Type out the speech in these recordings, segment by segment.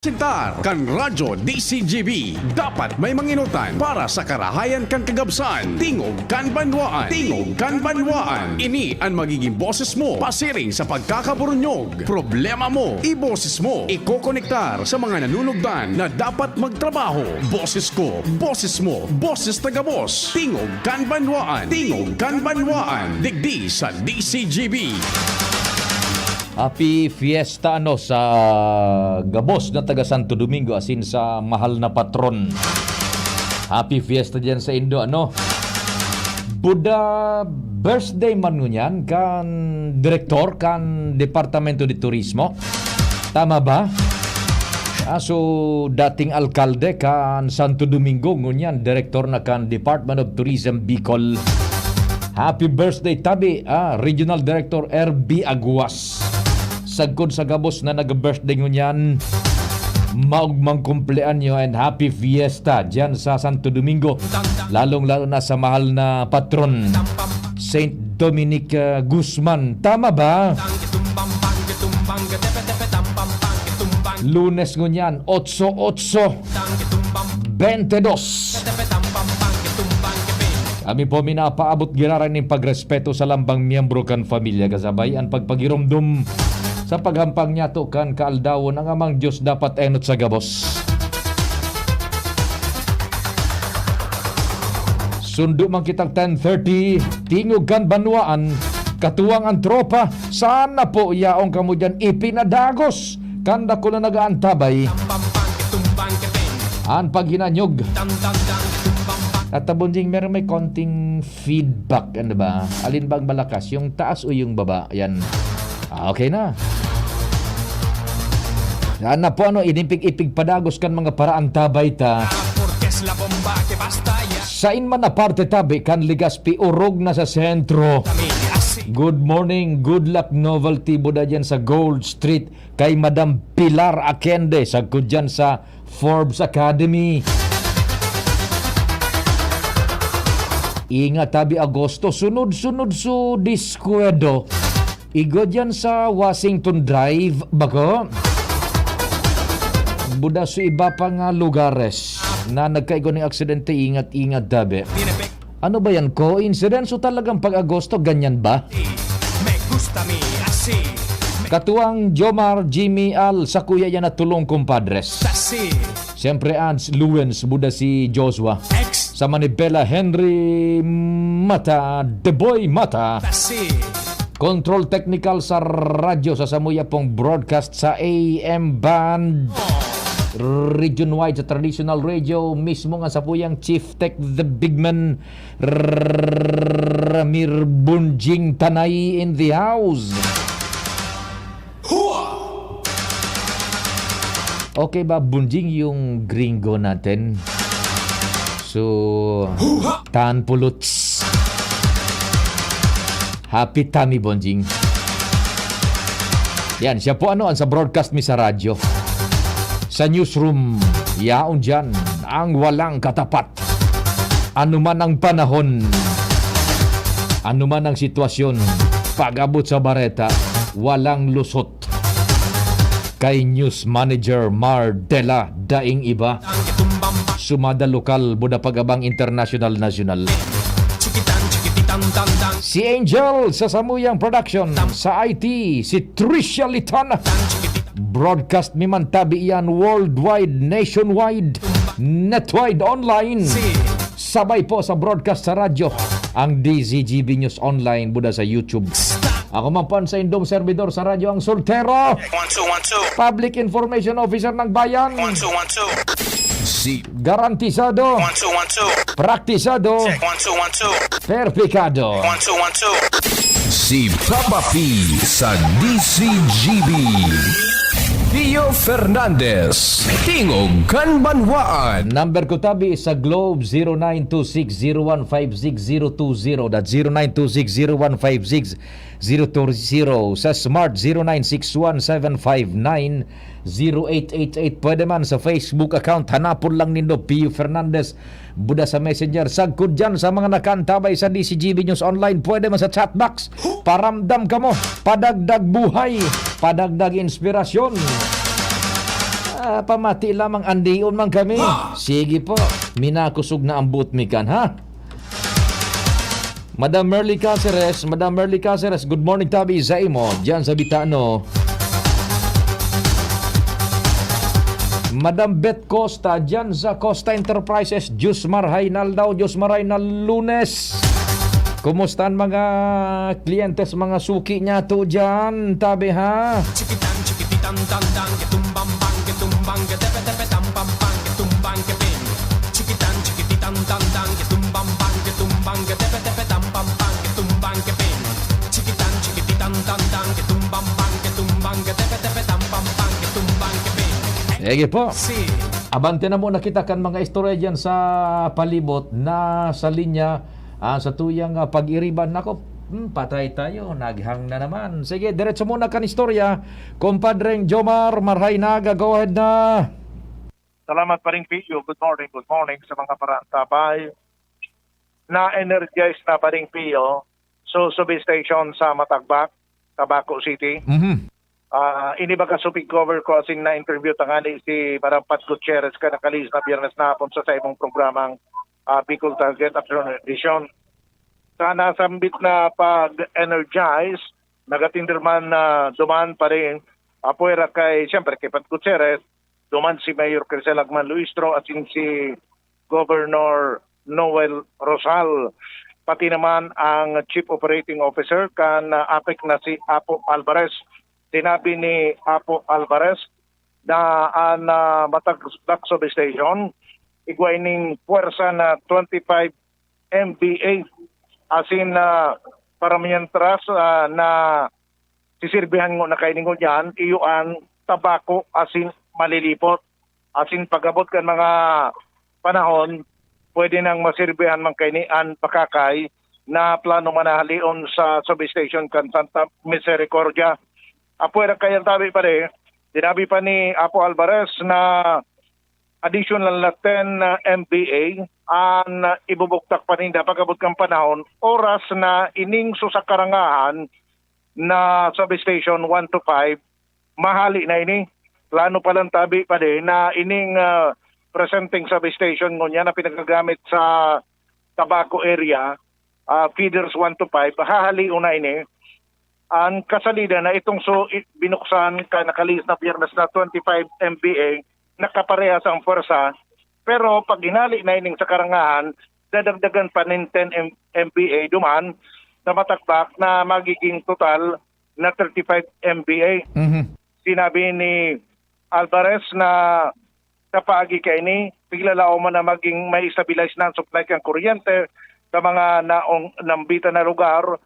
Sintar kan Radyo DCGB dapat may manginutan para sa karahayan kan kagabsan. Tingog kan banwaan. Tingog kan banwaan. Ini ang magiging boses mo pasiring sa pagkakaburunyog. Problema mo, iboses mo. Ikokonektar sa mga nanunugdan na dapat magtrabaho. Boses ko, boses mo, boses tagabos. Tingog kan banwaan. Tingog kan banwaan. Digdi sa DCGB. Happy Fiesta sa gabos na taga Santo Domingo asin sa mahal na patron. Happy Fiesta diyan sa Indo Buda birthday man ngunyan kan direktor kan Departamento de Turismo. Tama ba? So dating alkalde kan Santo Domingo ngunyan direktor na kan Department of Tourism Bicol. Happy birthday tabi Regional Director RB Aguas. Sagkod sa gabos na nag-birthday ngunyan, maugmang kumpleanyo and happy fiesta dyan sa Santo Domingo, lalong-lalo na sa mahal na patron Saint Dominic Guzman. Tama ba? Lunes ngunyan 8/8/22. Kami po minapaabot giraran ng pagrespeto sa lambang miyembro kan pamilya kasabay ang pagpagirumdum sa paghampang niya to kan kaaldawon ang amang Diyos dapat enot sa gabos. Sundo man kitang 10:30, tingog kan banwaan, katuwang ang tropa, sana po yaong kamo dyan ipinadagos, kanda ko na nagaantabay. Ang paghinanyog. At tabunjing meron may konting feedback, ano ba? Alin bang malakas? Yung taas o yung baba? Yan. Okay na. Yan na po inimpig-ipig padagos kan mga paraan tabay ta. Sain man na parte tabi kan Ligaspi urog na sa sentro. Good morning, good luck novelty buda dyan sa Gold Street kay Madam Pilar Akende sagkod dyan sa Forbes Academy. Ingat tabi Agosto, sunod-sunod su diskuedo. Igo dyan sa Washington Drive, bako? Buda sa iba pang lugares na nagkaigo ng aksidente, ingat-ingat dabi. Ano ba yan? Coincidence o talagang pag-Agosto, ganyan ba? Katuwang Jomar Jimmy Al sa kuya yan na tulong kumpadres. Siyempre Ans Luwens, buda si Joshua. Sa Manibela Henry Mata, The Boy Mata. Control technical sa radyo sa Samuya pong broadcast sa AM band. Region-wide sa traditional radio mismo nga sa puyang Chief Tech the Big Man Ramir Bunjing Tanay in the house. Okay ba Bunjing yung gringo natin? So Tan Puluts. Happy Tammy Bunjing. Yan siya po sa broadcast mi sa radyo. Sa newsroom, yaon dyan ang walang katapat. Ano man ang panahon, ano man ang sitwasyon, pag-abot sa bareta, walang lusot. Kay News Manager Mardela daing iba. Sumada lokal, buda pagabang international national. Si Angel sa Samuyang Production, sa IT, si Tricia Litana. Broadcast mi man tabi yan worldwide, nationwide, netwide, online. Sabay po sa broadcast sa radyo, ang DZGB News Online, buda sa YouTube. Ako man po sa Indong Servidor sa radyo, ang Soltero. 1212. Public Information Officer ng Bayan. 1212. Si Garantisado. 1212. Praktisado. Check 1212. Perpikado. 1212. Si Papa P sa DCGB. Pio Fernandez, Tingog kan Banwaan. Number ko tabi sa Globe 0926-0156-020. That's 0926-0156-020. Sa Smart 0961-759-0888. Pwede man sa Facebook account. Hanapon lang nindo Pio Fernandez. Buda sa Messenger. Sagkod dyan sa mga nakantabay sa DCGB News Online. Pwede man sa chatbox. Paramdam ka mo. Padagdag buhay. Padagdag inspirasyon. Pamati lamang andion man kami. Sige po, minakusog na ang boot mi kan, ha? Madam Merly Caceres, good morning tabi sa imo, dyan sa Bitano. Madam Beth Costa, dyan sa Costa Enterprises, Diyos Marhainal daw, Diyos Marhainal Lunes. Kumusta ang mga kliyentes, mga suki niya to dyan, tabi ha? Chikitan, chikitan, dan, dan, ketumbang, bang, ketumbang, ketepe, tepe, tampang, bang, ketumbang, keping. Chikitan, chikitan, dan, dan, ketumbang, bang, ketumbang, ketepe, tepe, tampang, bang, ketumbang, keping. Chikitan, chikitan, dan, dan, ketumbang, bang, ketumbang, ketepe, tepe, tampang, bang, ketumbang, keping. Sige po. Si, Abante na mo nakita kan mga istorya dyan sa palibot na sa linya sa tuyang pag-iriban. Nako, patay tayo. Naghang na naman. Sige, diretso muna kan istorya. Compadreng Jomar Marhainaga, go ahead na. Salamat pa rin, Pio. Good morning sa mga tabay. Na-energize na pa rin, Pio. So, substation sa Matagbak, Tabaco City. Inibaga supig cover ko asin na interview tangani si Madam Pat Gutierrez ka nakalis na biyernes na hapon sa imong programang Bicol Target Afternoon Edition. Sa nasambit na pag-energize, nagatindirman na duman pa rin apuera kay, siyempre kay Pat Gutierrez, duman si Mayor Crisel Agman Luistro at si Governor Noel Rosal. Pati naman ang Chief Operating Officer kan APEC na si Apo Alvarez. Sinabi ni Apo Alvarez na ang Matagbak Substation igwaining puwersa na 25 MVA asin para mientras na sisirbihan ngo na kainingo dyan iyuan tabako asin malilipot asin pagabot kan mga panahon pwede nang masirbihan man kainian pakakay na plano manahalion sa substation kan Santa Misericordia. Apuera kayang tabi pa rin, dinabi pa ni Apo Alvarez na additional na 10 MVA ang ibubuktak pa rin pagabot kang panahon oras na ining susakarangahan na substation 1 to 5 mahali na ini. Plano pa lang tabi pa rin na ining presenting substation ngunya na pinagagamit sa Tabaco area, feeders 1 to 5, hahali una ini. Ang kasalida na itong binuksan ka nakalis na biyernes na 25 MVA, nakaparehas ang pwersa, pero pag hinali na ining sa karangahan, dadagdagan pa ng 10 MVA duman na Matagbak na magiging total na 35 MVA. Sinabi ni Alvarez na kapagi kay ni, piglalao man na maging may stabilize na supply kang kuryente sa mga nambita na lugar,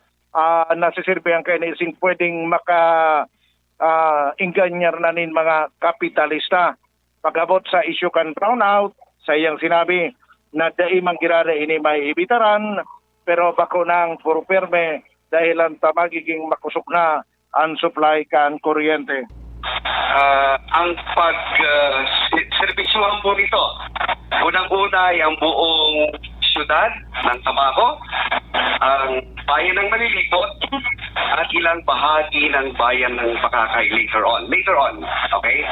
nasisirbihan kayo na ising pwedeng inganyar na nin mga kapitalista. Pagabot sa issue kan brownout, sa iyang sinabi na daimang girada ini may ibitaran, pero bako nang puro perme dahil ang magiging makusok na ang supply kan kuryente. Ang pag-servisyohan po nito, unang-una ay ang buong syudad ng Tabaco, ang bayan ng Malilipot, at ilang bahagi ng bayan ng Pakakay later on. Okay?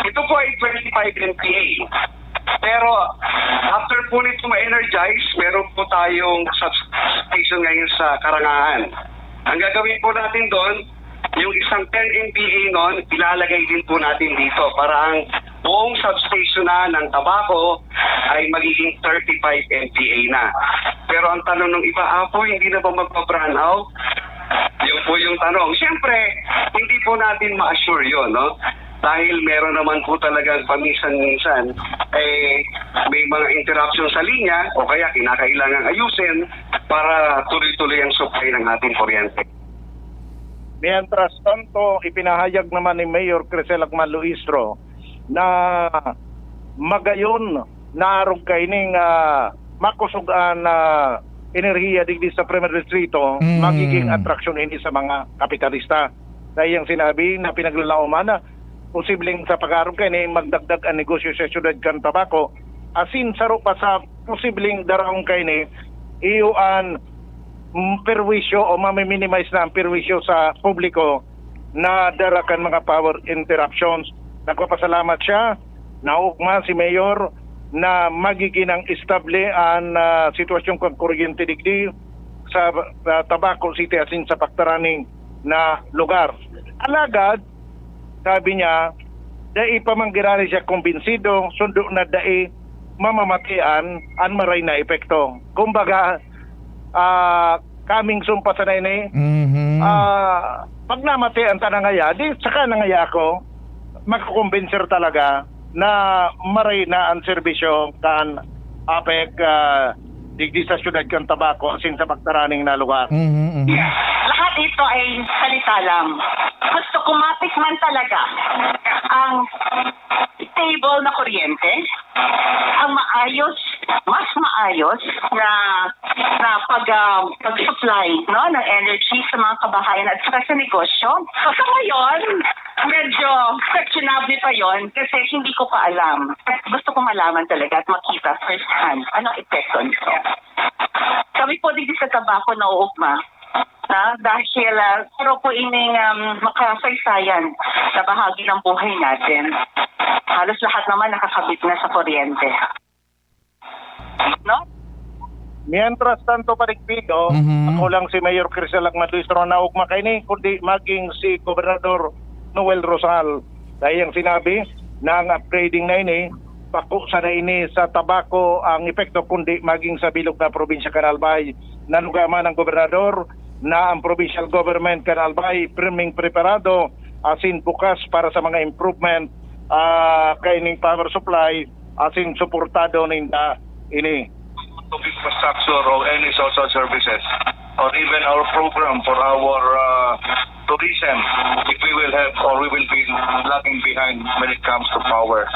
Ito po ay 25 MPA. Pero after po nito ma-energize, meron po tayong substation ngayon sa Karangahan. Ang gagawin po natin doon, yung isang 10 MPA noon, ilalagay din po natin dito para ang buong substation na ng Tabaco ay magiging 35 MPA na. Pero ang tanong ng iba, hindi na ba magpa-brown out? Yun po yung tanong. Siyempre, hindi po natin ma-assure yun, no? Dahil meron naman po talagang paminsan-minsan, may mga interruption sa linya o kaya kinakailangan ayusin para tuloy-tuloy ang supply ng ating kuryente. Mientras tanto, ipinahayag naman ni Mayor Crisel Agman Luistro na magayon na arog kaining makusugan na enerhiya digdi sa Primer Distrito, magiging atraksyon ini sa mga kapitalista. Dahil yung sinabi na pinaglalauman na posibleng sa pag-arog kay magdagdag ang negosyo sa syudad kan Tabaco, asin saro pa sa posibleng daraong kay ni iuan perwisyo o mami-minimize na ang perwisyo sa publiko na darakan mga power interruptions. nagpapasalamat siya naugma si Mayor na magiging ang estable ang sitwasyon kong kuryente digdi sa Tabaco City asin sa paktaraning na lugar. Alagad, sabi niya, dai pa manggirari siya kumbinsido, sundo na dai mamamatian ang maray na epekto. Kumbaga, kaming sumpa sa nai pag namatian ta nangaya, di saka nangaya ako, makakumbinser talaga na maray na ang serbisyo kan APEC digdi sa syudad kan Tabaco asin sa paktaraning na lugar. Lahat ito ay salita lang. Gusto ko matikman talaga ang stable na kuryente, ang maayos, mas maayos na pag-supply no, ng energy sa mga kabahayan at saka sa negosyo. So ngayon, medyo questionable pa yon kasi hindi ko pa alam. Gusto ko malaman talaga at makita first hand anong epekto nito. Kami po din sa Tabaco na uugma. Dahil pero po ining makasaysayan sa bahagi ng buhay natin. Halos lahat naman nakakabit na sa kuryente. No? Mientras tanto parigpido, ako lang si Mayor Crisel Agmadistro na ugma kaini kundi maging si Gobernador Noel Rosal. Dahil ang sinabi na ang upgrading na ini pako sa na ini sa Tabaco ang epekto kundi maging sa bilog na probinsya Canalbay. Nanugaman ng Gobernador na ang provincial government Canalbay priming preparado asin bukas para sa mga improvement kaining power supply asin suportado ninda ini Of infrastructure or any social services or even our program for our tourism if we will have or we will be lagging behind when it comes to power.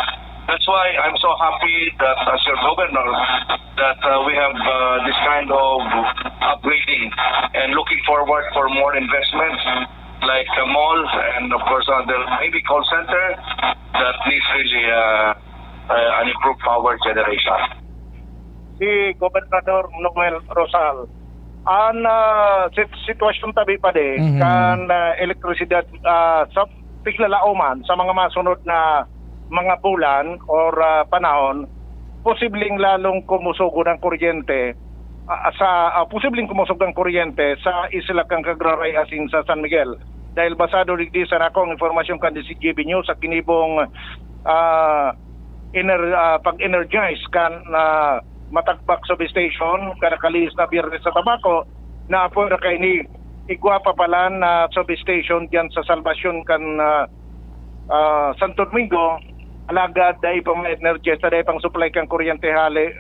That's why I'm so happy that as your governor that we have this kind of upgrading and looking forward for more investments like a mall and of course other maybe call center that needs really an improved power generation. si Gobernador Noel Rosal. Ang sitwasyon tabi pa kan elektrisidad sa tiglalauman sa mga masunod na mga bulan or panahon, posibleng lalong kumusugo ng kuryente posibleng kumusog ang kuryente sa isla kang Kagraray asin sa San Miguel. Dahil basado digdi sa nakong informasyon kan si GB News sa kinibong pag-energize kan Matagbak substation kanakalis na Biyernes sa Tabaco na po na kay ni igwapa pala na substation diyan sa Salvacion kan Santo Domingo alagad dahil pang energy sa dahil pang supply kang kuryente hali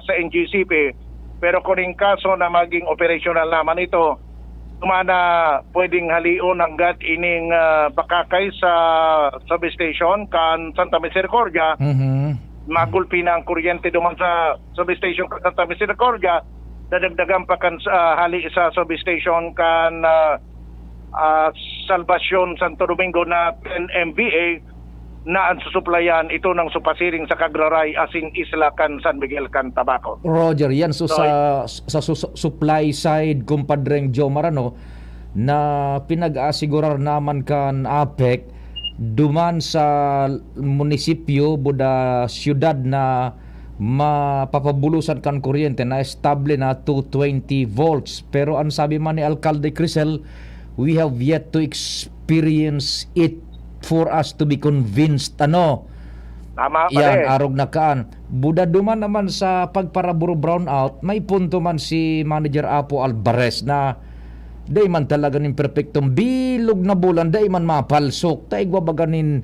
sa NGCP pero kuning kaso na maging operational naman ito tumana pwedeng halion hanggat ining bakakay sa substation kan Santa Misericordia magulpi na ang kuryente duman sa substation kan Santa Misericordia dadagdagan pa kan hali sa substation kan Salvacion Santo Domingo na 10 MVA na ang susuplayan ito ng supasiring sa Kagraray asing isla kan San Miguel kan Tabaco. Roger, yan so sa supply side kumpadreng Joe Marano na pinag-asigurar naman kan APEC duman sa munisipyo buda siyudad na mapapabulusan kan kuryente na estable na 220 volts pero ang sabi man ni Alcalde Crisel, we have yet to experience it for us to be convinced Tama yan arog na kaan buda duman naman sa pagparaburo brownout may punto man si Manager Apo Alvarez na day man talaga nin perfectong bilog na bulan, day man mapalsok, tay gwabaganin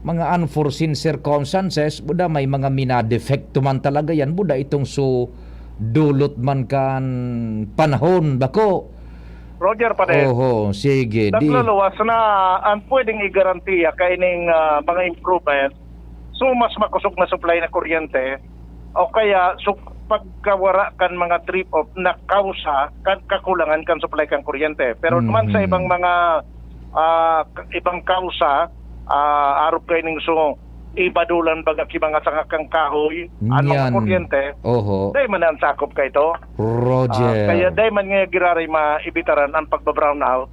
mga unforeseen circumstances, buda may mga minadefekto man talaga yan, buda itong dulot man kan panahon, bako. Roger pa rin. Oho, sige. Nagluluwas na ang pwedeng i-garantiya kaining mga improvement, so mas makusog na supply na kuryente, o kaya pagkawara kan mga trip off na kausa kan kakulangan kan supply kan kuryente pero naman sa ibang mga ibang kausa arop kay ning so ibadulan baga mga sangakang kahoy anong kuryente dai man ang sakop kay to Roger kaya dai man nga girari maibitaran ang pagbabrown out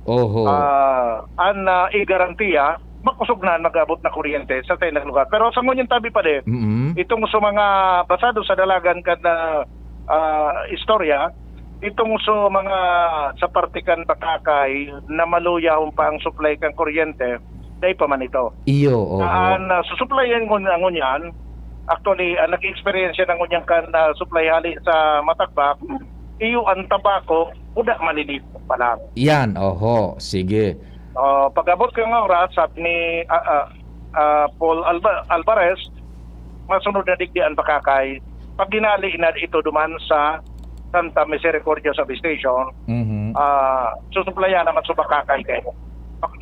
an i-garantiya makusog na nag-abot na kuryente sa tayo lugar. Pero sa ngunyan tabi pa din, itong sa mga basado sa dalagan kad na istorya, itong sa mga sa partikan bakakay na maluyahon pa ang supply kang kuryente, dahil pa man ito. Iyo, oo. Susuplayan ko na ngunyan, actually, nag-experience ng ngunyan kan supply hali sa Matagbak, iyo ang tabako, uda malilipo pa lang. Yan, oho, sige. Pag-abot ko ng oras, sabi ni Paul Alvarez, masunod na digdian bakakay, pag ginali na ito duman sa Santa Misericordia Substation, susuplayan naman sa bakakay kayo.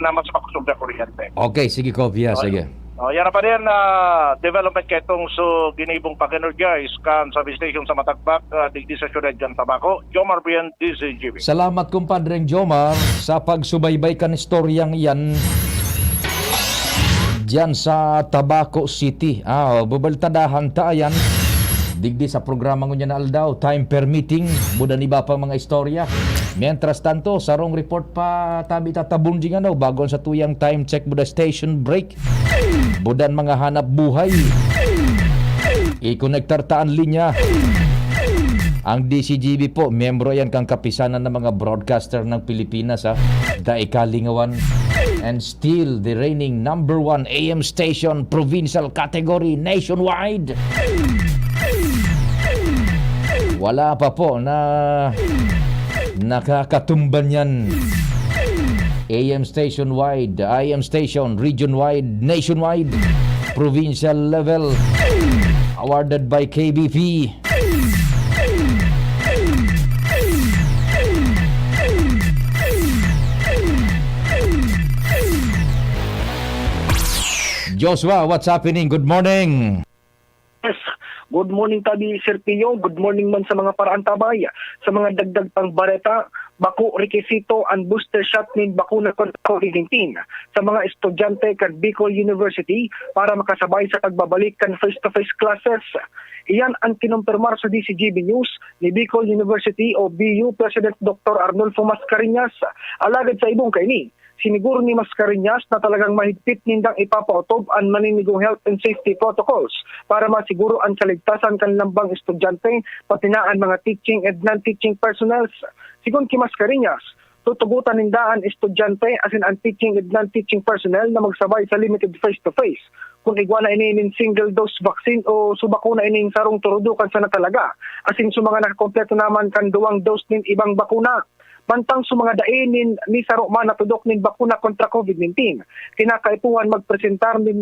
Naman sa pakusog na kuryente. Okay, sige, Kovia, sige. Yan na pa rin development kay itong so ginibong pag-energize kan substation sa Matagbak, digdi sa syudad dyan Tabaco. Jomar Brian, DCGB. Salamat, kumpadreng Jomar, sa pagsubaybay kan istoryang yan dyan sa Tabaco City. Babaltadahan ta yan. Digdi sa programa ko niya na aldaw, time permitting, budan iba pang mga istorya. Mientras tanto, sarong report pa tabi tatabunjing bago sa tuyang time check buda station break. Budan mga hanap buhay. I-connectar taan linya. Ang DCGB po, membro yan kang kapisanan ng mga broadcaster ng Pilipinas, Daikalingawan. And still the reigning #1 AM station, provincial category, nationwide. Wala pa po na nakakatumban yan. AM station wide, IM station region wide, nationwide, provincial level, awarded by KBP. Joshua, what's happening? Good morning. Yes. Good morning tabi Sir Pio, good morning man sa mga paraan tabay, sa mga dagdag pang bareta, bako rekisito ang booster shot nin bakuna kontra COVID-19 sa mga estudyante kan Bicol University para makasabay sa pagbabalik kan face-to-face classes. Iyan ang kinumpirmar sa DCGB News ni Bicol University o BU President Dr. Arnulfo Mascareñas. Alagad sa ibong kaini, siniguro ni Mascareñas na talagang mahigpit nindang ipapautob ang maninigong health and safety protocols para masiguro ang kaligtasan kan lambang estudyante pati na ang mga teaching and non-teaching personnels. Sigon kay Mascareñas, tutugutan nindaan estudyante asin ang teaching and non-teaching personnel na magsabay sa limited face-to-face. Kung igwa na inin single dose vaccine o subakuna inin sarong turudukan sa natalaga, asin sa mga nakakompleto naman kan duwang dose nin ibang bakuna. Mantang sa mga dainin ni Sarokman na tudok nin bakuna kontra COVID-19, kinakaipuhan magpresentar nin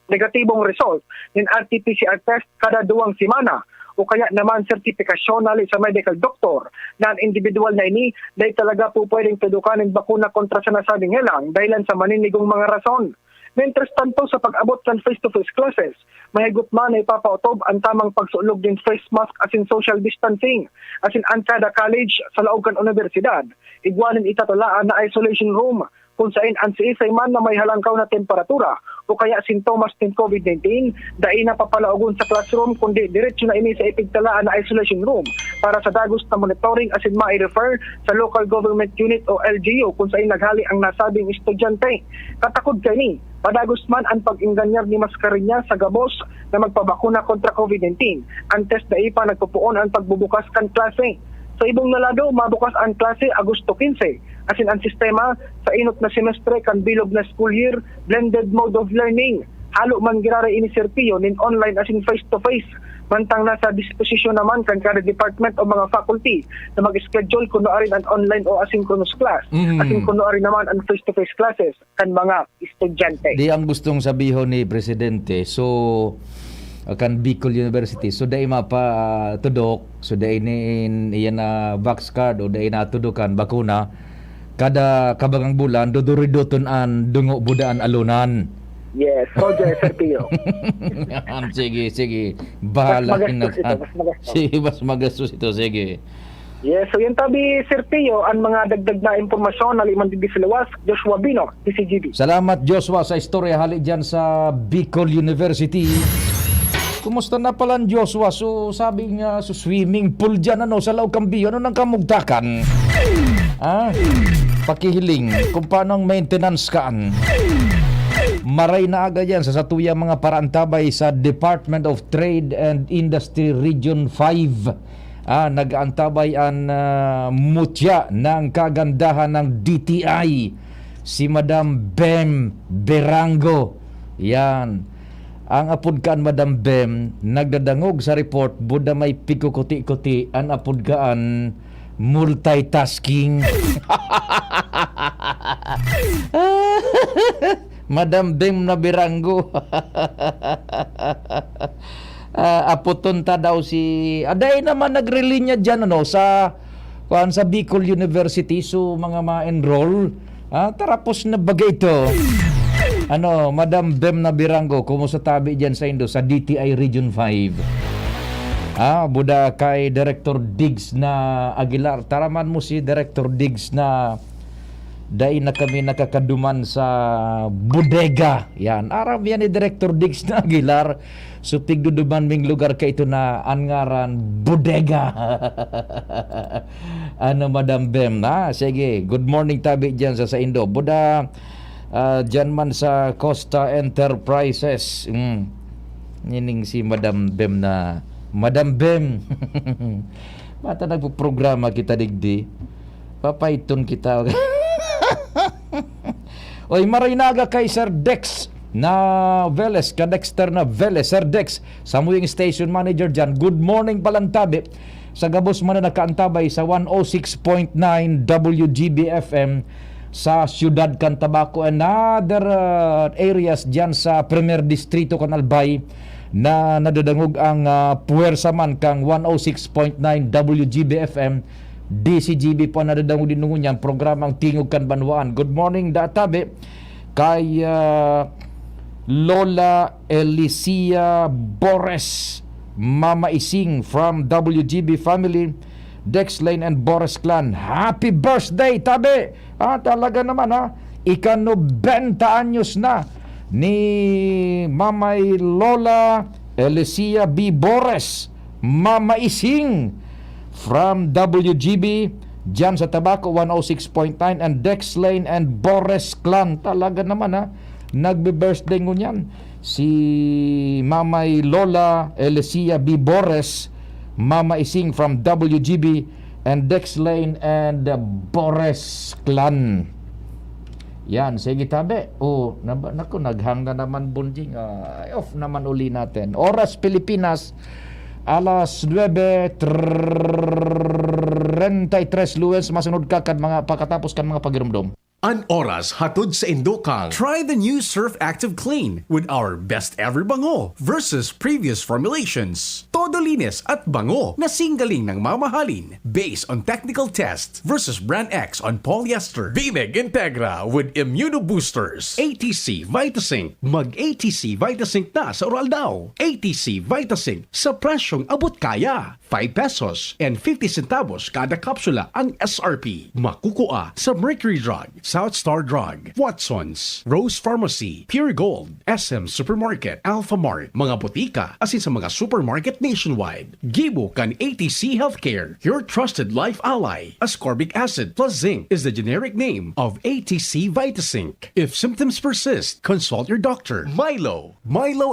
negatibong result nin RT-PCR test kada duwang semana o kaya naman sertifikasyon nali sa medical doctor na ang individual na ini dahil talaga po pwedeng tudukan ng bakuna kontra sa nasabing helang dahilan sa maninigong mga rason. Mientras tanto sa pag-abot ng face-to-face classes, mahigop man na ipapautob ang tamang pagsulog din face mask asin social distancing. Asin ang kada college sa laog kan universidad, igwanin itatalaan na isolation room kung saan ang siisay man na may halangkaw na temperatura o kaya sintomas ng COVID-19, dahil na papalaugon sa classroom kundi diretso na ini sa ipigtalaan na isolation room para sa dagos na monitoring asin mai-refer sa local government unit o LGU kung saan naghali ang nasabing estudyante. Katakod kay ni, padagos man ang pag-inganyar ni Mascareñas sa gabos na magpabakuna kontra COVID-19. Ang test na ipa nagpupuon ang pagbubukas kan klase. Sa ibong nalado, mabukas ang klase Agosto 15. Asin ang sistema sa inot na semestre kan bilog na school year, blended mode of learning. Halo man girara ini Sir Pio nin online asin face-to-face. Mantang nasa disposisyon naman kan kada department o mga faculty na mag-schedule kuno arin ang online o asynchronous class. Asin kuno arin naman ang face-to-face classes kan mga estudyante. Di ang gustong sabihin ni Presidente, so kan Bicol University, so dahil mapa tudok, so dahil iyan na vax card o dahil na tudukan bakuna, kada kabagang bulan duduridoton an dungo budaan alunan. Yes, Roger Sir Pio. Sige. Bahala na. Sige, mas magastos ito. Sige. Yes, so yan tabi Sir Pio, ang mga dagdag na impormasyon na liman di silawas, Joshua Bino, DCGB. Salamat Joshua sa istorya hali dyan sa Bicol University. Kumusta na pala Joshua? So sabi niya, so swimming pool dyan sa Laog Cambio, ano nang kamugtakan? Pakihiling kung paano ang maintenance kaan. Maray na aga yan sa satuyang mga paraantabay sa Department of Trade and Industry Region 5. Nag-aantabay ang mutya ng kagandahan ng DTI, si Madam Bem Berango. Yan. Ang apudkaan Madam Bem, nagdadangog sa report, buda may pikukuti-kuti, ang apudkaan multitasking. Madam Bem na Berango. Aputunta daw si aday naman nagrelinya diyan sa Bicol University, so mga ma-enroll tarapos na bagay ito. Madam Bem na Berango, kumusta tabi diyan sa Indo sa DTI Region 5? Buda kay Director Diggs na Aguilar, taraman mo si Director Diggs na dahil na kami nakakaduman sa bodega. Yan. Aram yan ni Director Diggs na Aguilar. So pigduduman ming lugar ka ito na angaran bodega. Madam Bem na? Sige. Good morning tabi dyan sa Indo. Buda dyan man sa Costa Enterprises. Nining si Madam Bem na. Madam Bem. Mata nagpo-programa kita digdi. Papaiton kita. Oy, marinaga kay Sir Dex na Veles, ka Dexter na Veles, Sir Dex, Samuyang Station Manager dyan. Good morning palantabi. Sa gabos man na nakaantabay sa 106.9 WGB-FM sa Ciudad Cantabaco and other areas dyan sa Premier Distrito Canalbay na nadadangog ang puwersa man kang 106.9 WGB-FM. DCGB po nadadangog din nung yan programang Tingog Kanbanwaan. Good morning databi kay Lola Elicia Bores, Mama Ising from WGB family, Dex Lane and Boris Clan. Happy birthday tabi. Talaga naman ikano 90 anyos na ni Mamay Lola Elicia B. Bores, Mama Ising from WGB dyan sa Tabaco 106.9 and Dex Lane and Boris Clan. Talaga naman nagbe-birthday ngunyan si Mamay Lola Elicia B. Bores, Mama Ising from WGB and Dex Lane and Boris Clan. Yan, sige tabi. Naku, naghang na naman bunding. Off naman uli natin. Oras Pilipinas, alas 9:33 lunes, masunod ka kan mga pagkatapos kan mga pagirumdom. An oras hatod sa Indokang. Try the new Surf Active Clean with our best ever bango versus previous formulations. Todo linis at bango na singgaling ng mamahalin based on technical test versus Brand X on polyester. Bineg Integra with Immunoboosters. ATC Vitasync. Mag-ATC Vitasync na sa oral daw. ATC Vitasync sa presyong abot kaya. 5 pesos and 50 centavos kada kapsula ang SRP. Makukuha sa Mercury Drug, South Star Drug, Watsons, Rose Pharmacy, Pure Gold, SM Supermarket, Alpha Mart, mga botika, asin sa mga supermarket nationwide. Gibo kan ATC Healthcare, your trusted life ally. Ascorbic acid plus zinc is the generic name of ATC Vitasync. If symptoms persist, consult your doctor. Milo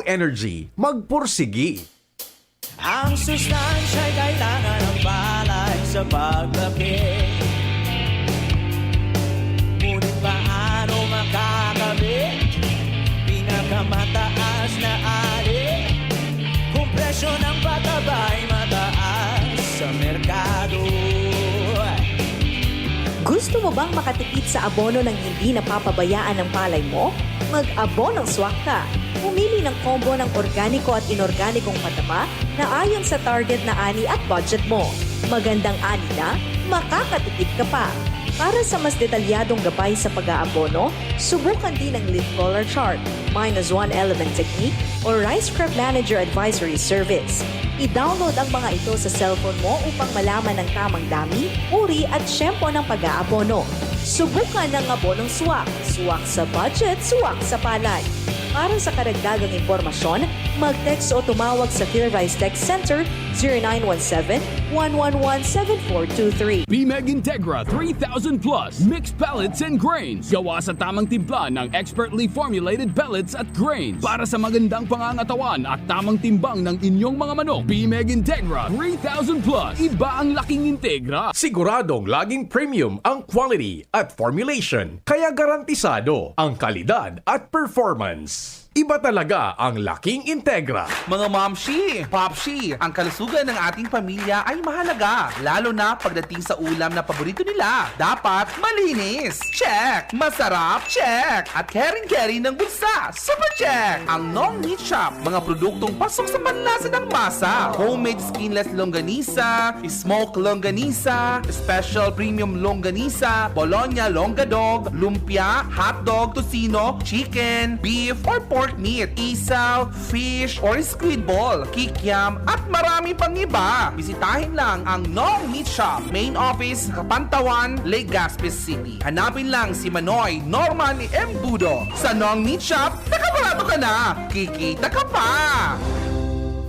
Energy, magpursigi. Ang sustansya'y kailangan ng palay sa paglaki. Ngunit paano makakabit? Pinakamataas na ali. Kung presyo ng pataba'y mataas sa merkado. Gusto mo bang makatipid sa abono ng hindi napapabayaan ng palay mo? Mag-abonong swak ka. Pumili ng combo ng organiko at inorganikong pataba na ayon sa target na ani at budget mo. Magandang ani na, makakatipid ka pa. Para sa mas detalyadong gabay sa pag-aabono, subukan din ang leaf color chart, -1 element technique, o Rice Crop Manager Advisory Service. I-download ang mga ito sa cellphone mo upang malaman ang tamang dami, uri at syempo ng pag-aabono. Subukan ng abonong swak. Swak sa budget, swak sa palay. Para sa karagdagang impormasyon, mag-text o tumawag sa Clearvice Text Center 0917-111-7423. BMEG Integra 3000 Plus Mixed Pellets and Grains. Gawa sa tamang timpla ng expertly formulated pellets at grains para sa magandang pangangatawan at tamang timbang ng inyong mga manok. BMEG Integra 3000 Plus. Iba ang laking Integra. Siguradong laging premium ang quality at formulation, kaya garantisado ang kalidad at performance. Iba talaga ang laking Integra. Mga momshi, popshi, ang kalusugan ng ating pamilya ay mahalaga. Lalo na pagdating sa ulam na paborito nila. Dapat malinis. Check. Masarap. Check. At caring-caring ng bulsa. Super check. Ang non-meat shop. Mga produktong pasok sa panlasa ng masa. Homemade skinless longganisa, smoked longganisa, special premium longganisa, Bologna longadog, lumpia, hotdog, tocino, chicken, beef, or pork meat, isaw, fish, or squid ball, kikiam, at marami pang iba. Bisitahin lang ang Nong Meat Shop, main office, Kapantawan, Legazpi City. Hanapin lang si Manoy Norman M. Budo. Sa Nong Meat Shop, nakabarato ka na, kikita ka pa!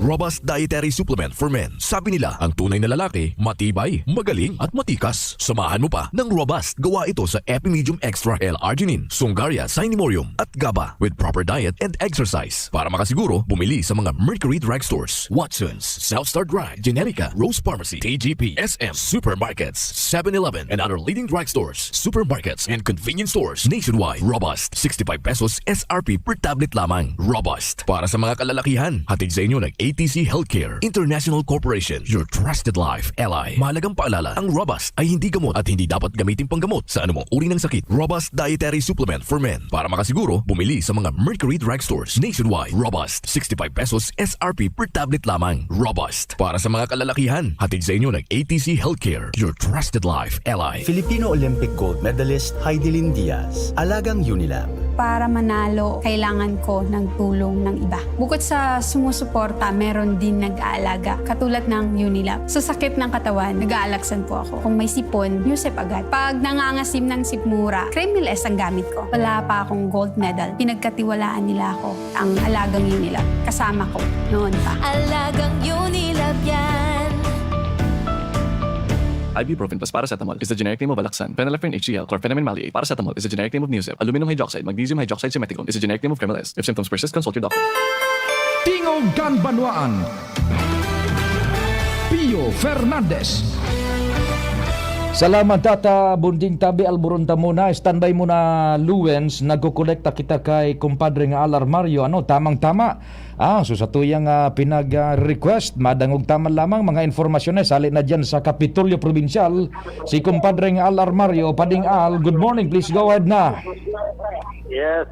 Robust Dietary Supplement for Men. Sabi nila, ang tunay na lalaki, matibay, magaling at matikas. Samahan mo pa ng Robust. Gawa ito sa Epimedium Extra L-Arginine, Sungaria Cinnamomum at GABA with proper diet and exercise. Para makasiguro, bumili sa mga Mercury Drugstores, Watson's, Southstar Drug, Generica, Rose Pharmacy, TGP, SM, Supermarkets, 7-Eleven, and other leading drugstores, supermarkets, and convenience stores nationwide. Robust, 65 pesos SRP per tablet lamang. Robust. Para sa mga kalalakihan, hatid sa inyo ng ATC Healthcare International Corporation, your trusted life ally. Mahalagang paalala, ang Robust ay hindi gamot at hindi dapat gamitin panggamot sa anumang uri ng sakit. Robust Dietary Supplement for Men. Para makasiguro, bumili sa mga Mercury Drugstores nationwide. Robust, 65 pesos SRP per tablet lamang. Robust. Para sa mga kalalakihan, hatid sa inyo ng ATC Healthcare, your trusted life ally. Filipino Olympic gold medalist Heidelin Diaz, alagang Unilab. Para manalo, kailangan ko ng tulong ng iba. Bukod sa sumusuporta, meron din nag-aalaga, katulad ng Unilab. Sa sakit ng katawan, nag-aalaksan po ako. Kung may sipon, Yusep agad. Pag nangangasim ng sipmura, Kremil S ang gamit ko. Wala pa akong gold medal. Pinagkatiwalaan nila ako. Ang alagang Unilab. Kasama ko noon pa. Alagang Unilab yan. Ibuprofen plus paracetamol is the generic name of Alaxan. Phenylephrine HCl, chlorpheniramine maleate. Paracetamol is the generic name of Newsep. Aluminum hydroxide, magnesium hydroxide simeticone is the generic name of Kremil-S. If symptoms persist, consult your doctor. Tingog Ganbanwaan. Pio Fernandez. Salamat tata bunding tabi alburonta muna. Standby muna Luwens. Nagkukolekta kita kay kumpadre nga Alar Mario. Tamang-tama. So sa tuyang pinag-request, madangog tama lamang mga informasyon sali na dyan sa Kapitolyo Provincial. Si kumpadre nga Alar Mario. Pading Al, good morning. Please go ahead na. Yes,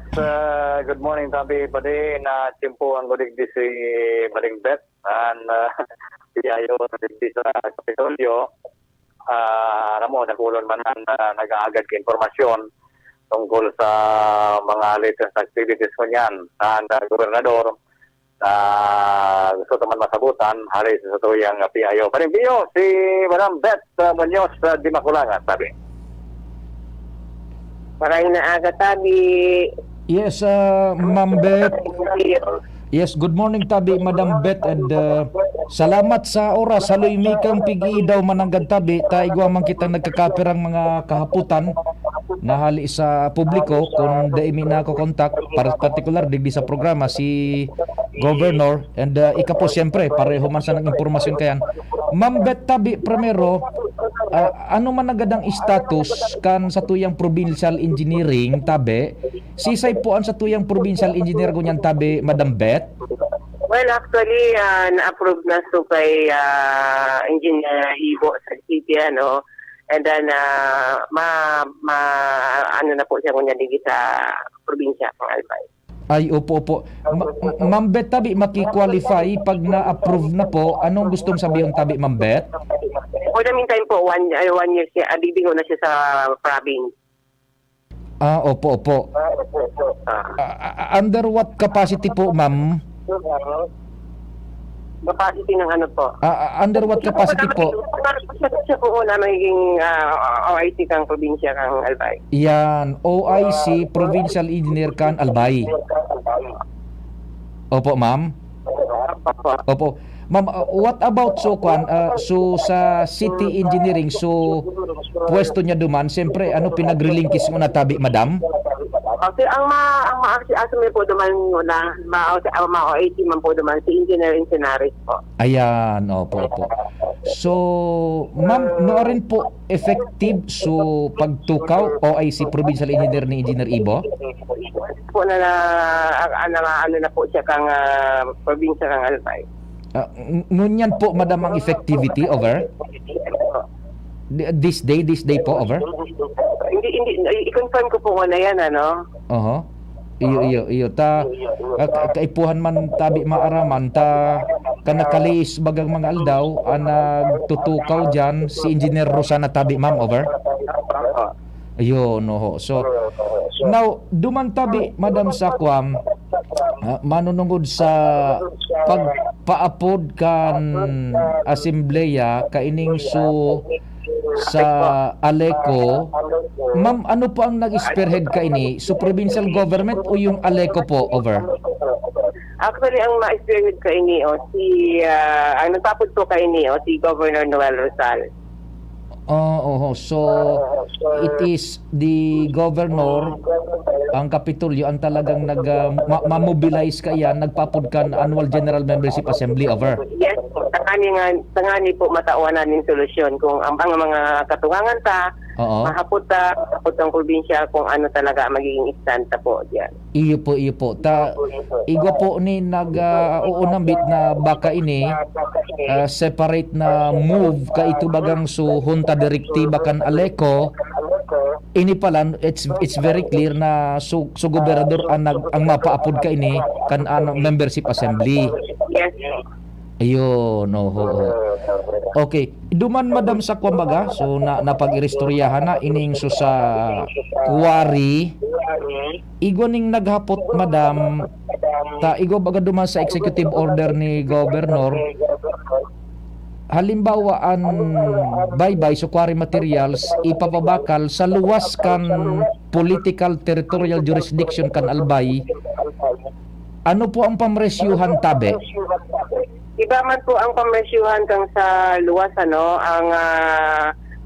good morning tabi padi na timpo ang godig di si Baling Bet and diayo di sa Kapitolyo. Ramo nagulon man nag-aagad ka informasyon tungkol sa mga latest activities ko niyan and gobernador gusto naman masabutan hari sa tuyang PIO. Paring Pio, si Madam Beth Munoz di Makulangan, sabi. Maraming naaga tabi. Yes, Ma'am Beth. Yes, good morning tabi Madam Beth and salamat sa oras sa luymikang pigi daw mananggad tabi taigwa man kita nagkakapirang mga kahaputan na hali sa publiko kung daimi na ako kontak para particular digdi sa programa si Governor and ika po siyempre pareho man sa nang impormasyon kayan. Ma'am Beth tabi primero ano man nagadang status kan sa tuyang provincial engineering tabi sisay po an sa tuyang provincial engineer kunyan tabi Madam Beth. Well, actually, na-approve na so kay Engineer Ibo sa city, ano. And then, ano na po siya kunya digi sa probinsya ng Albay. Ay, opo. Ma'am Beth, tabi, maki-qualify pag na-approve na po, anong gustong sabihin tabi, Ma'am Beth? For the meantime po, one year siya, adibingo na siya sa province. Opo. Under what capacity po, ma'am? Capacity ng ano po? Under what capacity po? Siya po una magiging OIC kang probinsya kang Albay. Yan, OIC Provincial Engineer kan Albay. Opo, ma'am. Opo. Ma'am, what about so sa city engineering, so pwesto niya duman, siyempre pinagrelingkis mo na tabi, madam? Okay, ang ma-assume po duman na ma-OIC man po duman si Engineer Incenaris po. Ayan, opo. So, ma'am, rin po effective so pagtukaw OIC Provincial Engineer ni Engineer Ibo? Po na po siya kang probinsya kang Albay. Ngunyan po, madam, ang effectivity, over? This day po, over? Hindi, i-confirm ko po na yan, ano? Iyo. Kaipuhan man tabi maaraman, kanakalis bagang mga aldaw, nagtutukaw dyan, si Engineer Rosana tabi, ma'am, over? Ayun, So, now, duman tabi, madam Sakwam, manunungod sa pagpaapod kan asembleya kaining sa Aleco. Ma'am, ano po ang nag-spearhead kaini? So provincial government o yung Aleco po, over? Actually, ang ma-spearhead kaini ang nagpapod po kaini si Governor Noel Rosal. So it is the governor, ang Kapitolyo, ang talagang ma-mobilize kayan, nagpapudkan annual General Membership Assembly, over? Yes, tangani po matauanan ng solusyon kung ang mga katungangan mahapot ang probinsya kung ano talaga magiging istanta po diyan. Iyo po. Igo po ni uunambit na baka ini separate na move ka ito bagang so junta direktiba kan Aleco. Ini pala it's very clear na so gobernador ang mapaapod ka ini kan membership assembly. Yes. Ayun, Okay, duman madam sa kumbaga, so napag-irestoryahan na ining so sa Kuwari. Igo ning naghapot, madam, igo baga duman sa executive order ni governor. Halimbawa baybay so Kuwari materials ipapabakal sa luwas kan political territorial jurisdiction kan Albay. Ano po ang pamresyuhan tabe? Iba man po ang pamresyuhan kang sa luwas ang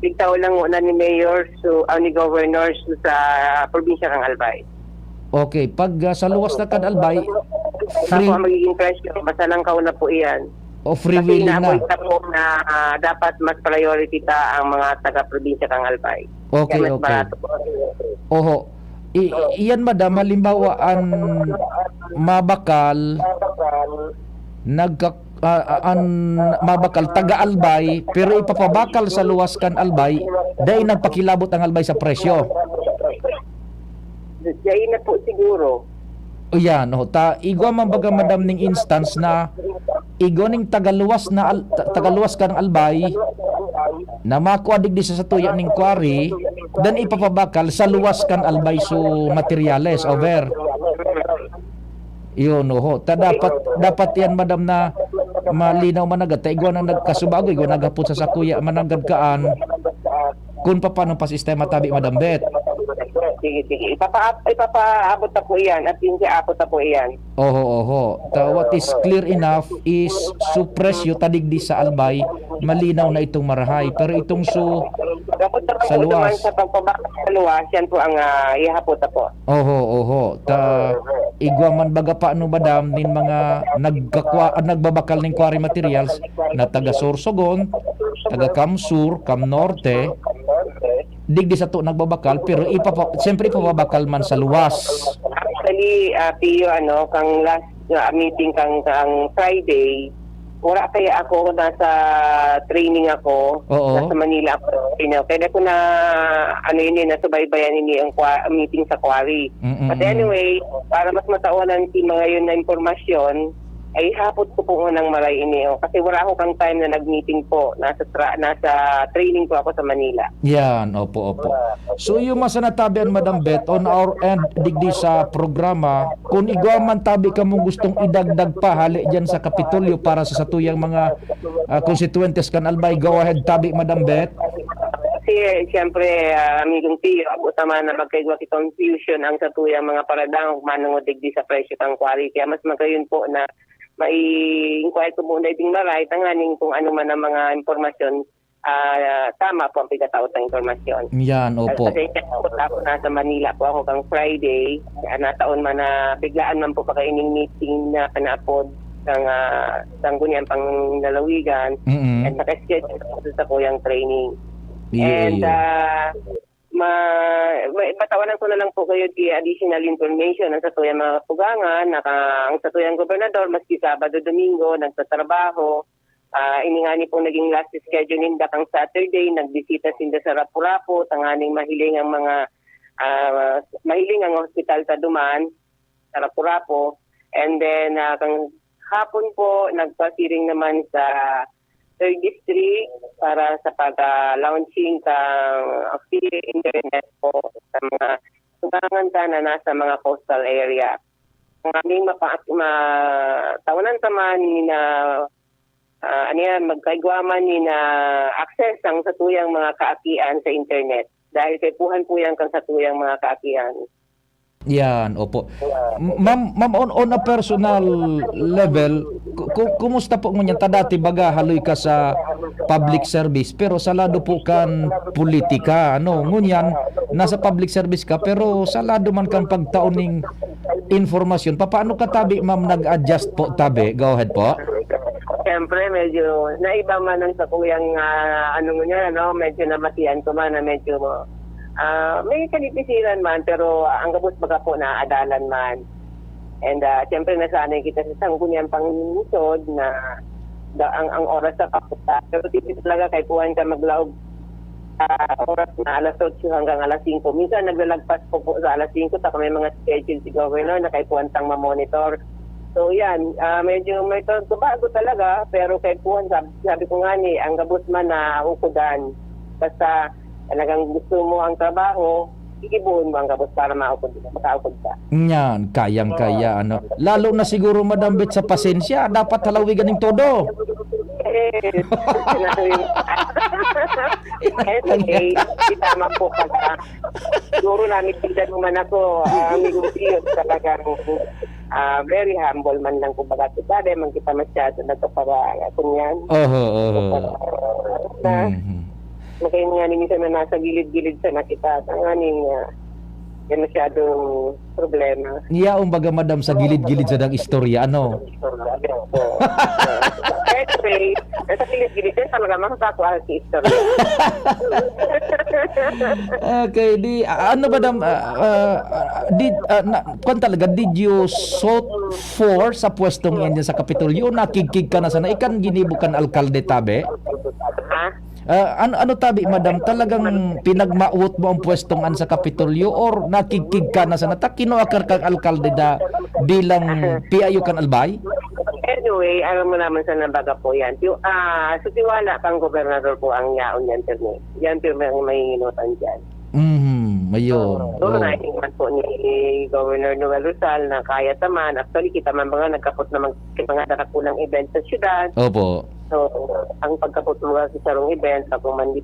bigtaw lang una ni mayor ni governor sa probinsya kang Albay. Okay, pag sa luwas na kan Albay, free ang magiging presyo, basta lang kauna po iyan. O free willing na. Kasi po na dapat mas priority ang mga taga-probinsya kang Albay. Okay. Iyan madam, halimbawa mabakal mabakal taga-Albay pero ipapabakal sa luwas kan Albay dahil nagpakilabot ang Albay sa presyo. Diyan na po siguro. Yan, igwa man baga madam ning instance na igo ning tagaluwas kan Albay na makuha digdi sa tuya ning Kuwari dan ipapabakal sa luwas kan Albay so materyales, over? Yun, dapat yan madam na malinaw managad. Igwa na nagkasubago, igwa naghapot sa sakuya managad kaan kung paano pa sistema tabi, madam Bet. Sige. Ipapaabot na po iyan at hindi abot na po iyan. What is clear enough is supresyo tadigdi sa Albay, malinaw na itong marahay. Pero itong sa luwas. Sa pagpabakal sa luwas, yan po ang ihapot na po. Igwa man baga paano madam nin mga nagbabakal ng Kuwari materials na taga Sorsogon, taga Kamsur, Cam Norte, digdi sa to nagbabakal pero siyempre ipapabakal man sa luwas. Actually, Pio, kang last meeting kang Friday, wala kaya ako nasa training ako. Nasa Manila ako. Kaya ko na nasubaybayan ini ang meeting sa Kuwari. But anyway, para mas matauhanan si mga yun na impormasyon, ay hapot ko po unang maray inyo. Kasi wala ako kang time na nag-meeting po. Nasa training po ako sa Manila. Yan, opo. So yung masanatabian, Madam Beth, on our end, digdi sa programa, kung igwaman tabi ka mong gustong idagdag pa, hali dyan sa Kapitolyo para sa satuyang mga constituentes kan albay, go ahead tabi, Madam Beth. Kasi siyempre, amigong tiyo, ako tama na magkaigwa confusion ang satuyang mga paradang manungo digdi sa presyo kang kwari. Kaya mas magayon po na mai-inquire ko muna iting maray, tanganing kung ano man ang mga impormasyon, tama po ang pigataot ng informasyon. Yan, opo. Kasi ako nasa Manila po ako kang Friday, nataon man na biglaan man po pakaining meeting na kanapod ng kunyan pang lalawigan, at nakaschedule po sa kuyang training. And matawanan ko na lang po kayo di additional information ang satuyang mga pugangan, ang satuyang gobernador maski Sabado, Domingo nagtatrabaho, iningani po naging last schedule ninda kang Saturday, nagbisita sinda sa Rapu-Rapu, tanganing mahiling ang mga mahiling ang hospital sa Duman sa Rapu-Rapu, and then kang hapon po nagpasiring naman sa 3rd District para sa pag-launching ng free internet po sa mga sugangan na nasa mga coastal area. Ang aming tawanan taman ni na magkaigwaman ni na access ang satuyang mga kaakian sa internet dahil kay puhan po yan kang satuyang mga kaakian. Yan, opo. Ma'am, on a personal level, kumusta po ngunyan? Tadati baga haloy ka sa public service, pero sa lado po kan politika, ngunyan, nasa public service ka, pero sa lado man kang pagtauning informasyon. Paano ka tabi, ma'am, nag-adjust po tabi? Go ahead po. Siyempre, medyo naiba man ang sa kuyang medyo namatian ko man na medyo may kanipisiran man, pero ang gabos baga po na adalan man. And siyempre nasanay kita sa sanggunyan pangusod na ang oras sa papunta. Pero tipis talaga kay puwan ka maglaog oras na alas 8 hanggang alas 5. Minsan naglalagpas po sa alas 5 tapos may mga schedule si governor na kay puwan tang mamonitor. So yan, medyo may bago talaga, pero kay puwan sabi ko nga ni, ang gabos man na ukudan. Basta talagang gusto mo ang trabaho, ikibuhin mo ang gabos para makaukod ka. Yan, kayang-kaya. Lalo na siguro, Madam Beth, sa pasensya, dapat halawigan ng todo. Anyway, itama po pagka. Siguro namin tignan mo man ako, amigong tiyo, talagang very humble man lang kung baga kita, dahil man kita masyado na ito para kunyan. Makain nga ni minsan na nasa gilid-gilid sa nakita. Tanganing yan masyadong problema. Iya, umbaga, Madam, sa gilid-gilid sa dang istorya, Anyway, sa gilid-gilid yan talaga makakakuha sa istorya. Okay, Madam, did you sought for sa pwestong yan sa Kapitolyo? Nakikig ka na sana? Ikan ginibukan alkalde tabi? Ano tabi, Madam? Talagang pinagmauot mo ang pwestong sa Kapitolyo or nakikig ka na sana? Kinuakar kang alkalde da bilang PIO kan albay? Anyway, alam mo naman sa nabaga po yan. Sa tiwala kang gobernador po ang yaon yan, Pirne. Yan, Pirne, ang mahinginutan dyan. Ayun. Naingat po ni Governor Noel Rizal na kaya taman. Actually, kita man mga nagkapot na mga nakakulang event sa syudad. Opo. So, ang pagkapot mga sa sarong event, ako man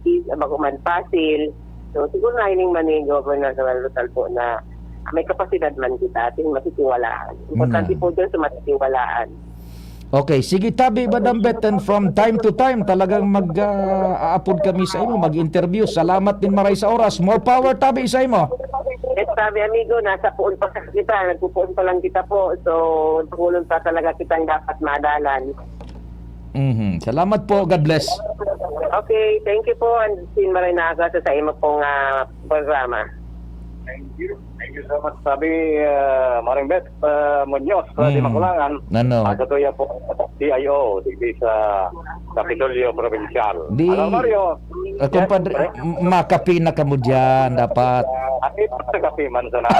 Pasil. So, siguro nahiling man ni Governor Noel Rizal po na may kapasidad man kita ating matitiwalaan. Importante po dyan sa matitiwalaan. Okay, sige tabi, Madam Beth, and from time to time talagang mag-aapod kami sa imo, mag-interview. Salamat din maray sa oras. More power tabi sa imo. Yes, tabi amigo, nasa puon pa kita, nagpupuon pa lang kita po. So, puon pa talaga kitang dapat maadalan. Salamat po, God bless. Okay, thank you po, and sin maray na aga sa imo pong programa. Thank you so much. Sabi, Maring Beth Muñoz, di Makulangan. Ang katuya po, CIO, di sa Kapitolyo Provincial. Mario. Kumpadre, makapi na ka mo dyan, dapat. Ay, pagkapi man sa na.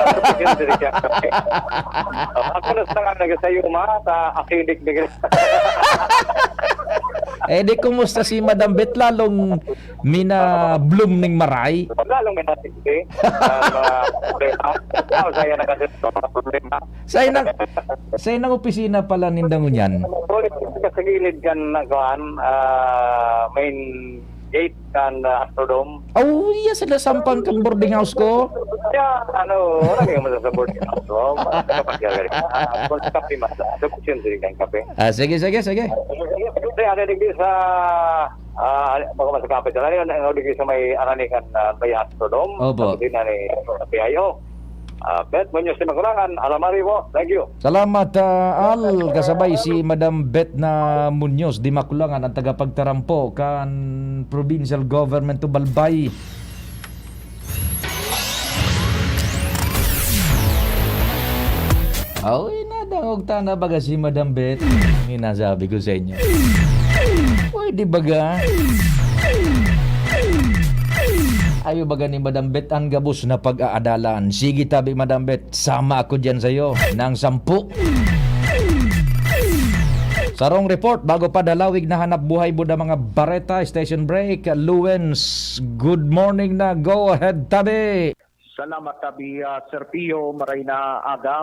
Ako na sa nga nagasayo ta akidik digre. Di kumusta si Madam Bet lalong mina bloom ning maray? Lalong minatigde. Saya problema. Say nang opisina pala nindang unyan. Sa gilid kan nagwan main gate kan Astrodome. Oh, iya sila sampang kan boarding house ko. Ya, orang yang masuk ke boarding house ko. Kape mas. Dokumen sih kan kape. Sige. Saya ada di sa baka masuk kape jalan yang di sa may arani kan may Astrodome. Opo. Di na ni PIO. Bet, menyus si magulangan. Alamari mo. Thank you. Salamat Al, kasabay si Madam Bet na Munoz di Makulangan ang tagapagtarampo kan provincial government to Balbay. Ay, nadangog na baga si Madam Bet. Hinasabi ko sa inyo. Pwede baga? Ayo baga ni Madam Bet ang gabos na pag-aadalan. Sige tabi Madam Bet, sama ako dyan sa'yo ng 10. Sarong report bago pa dalawig na hanap buhay buda mga bareta. Station break. Luwens, good morning na. Go ahead tabi. Salamat tabi Sir Pio, maray na aga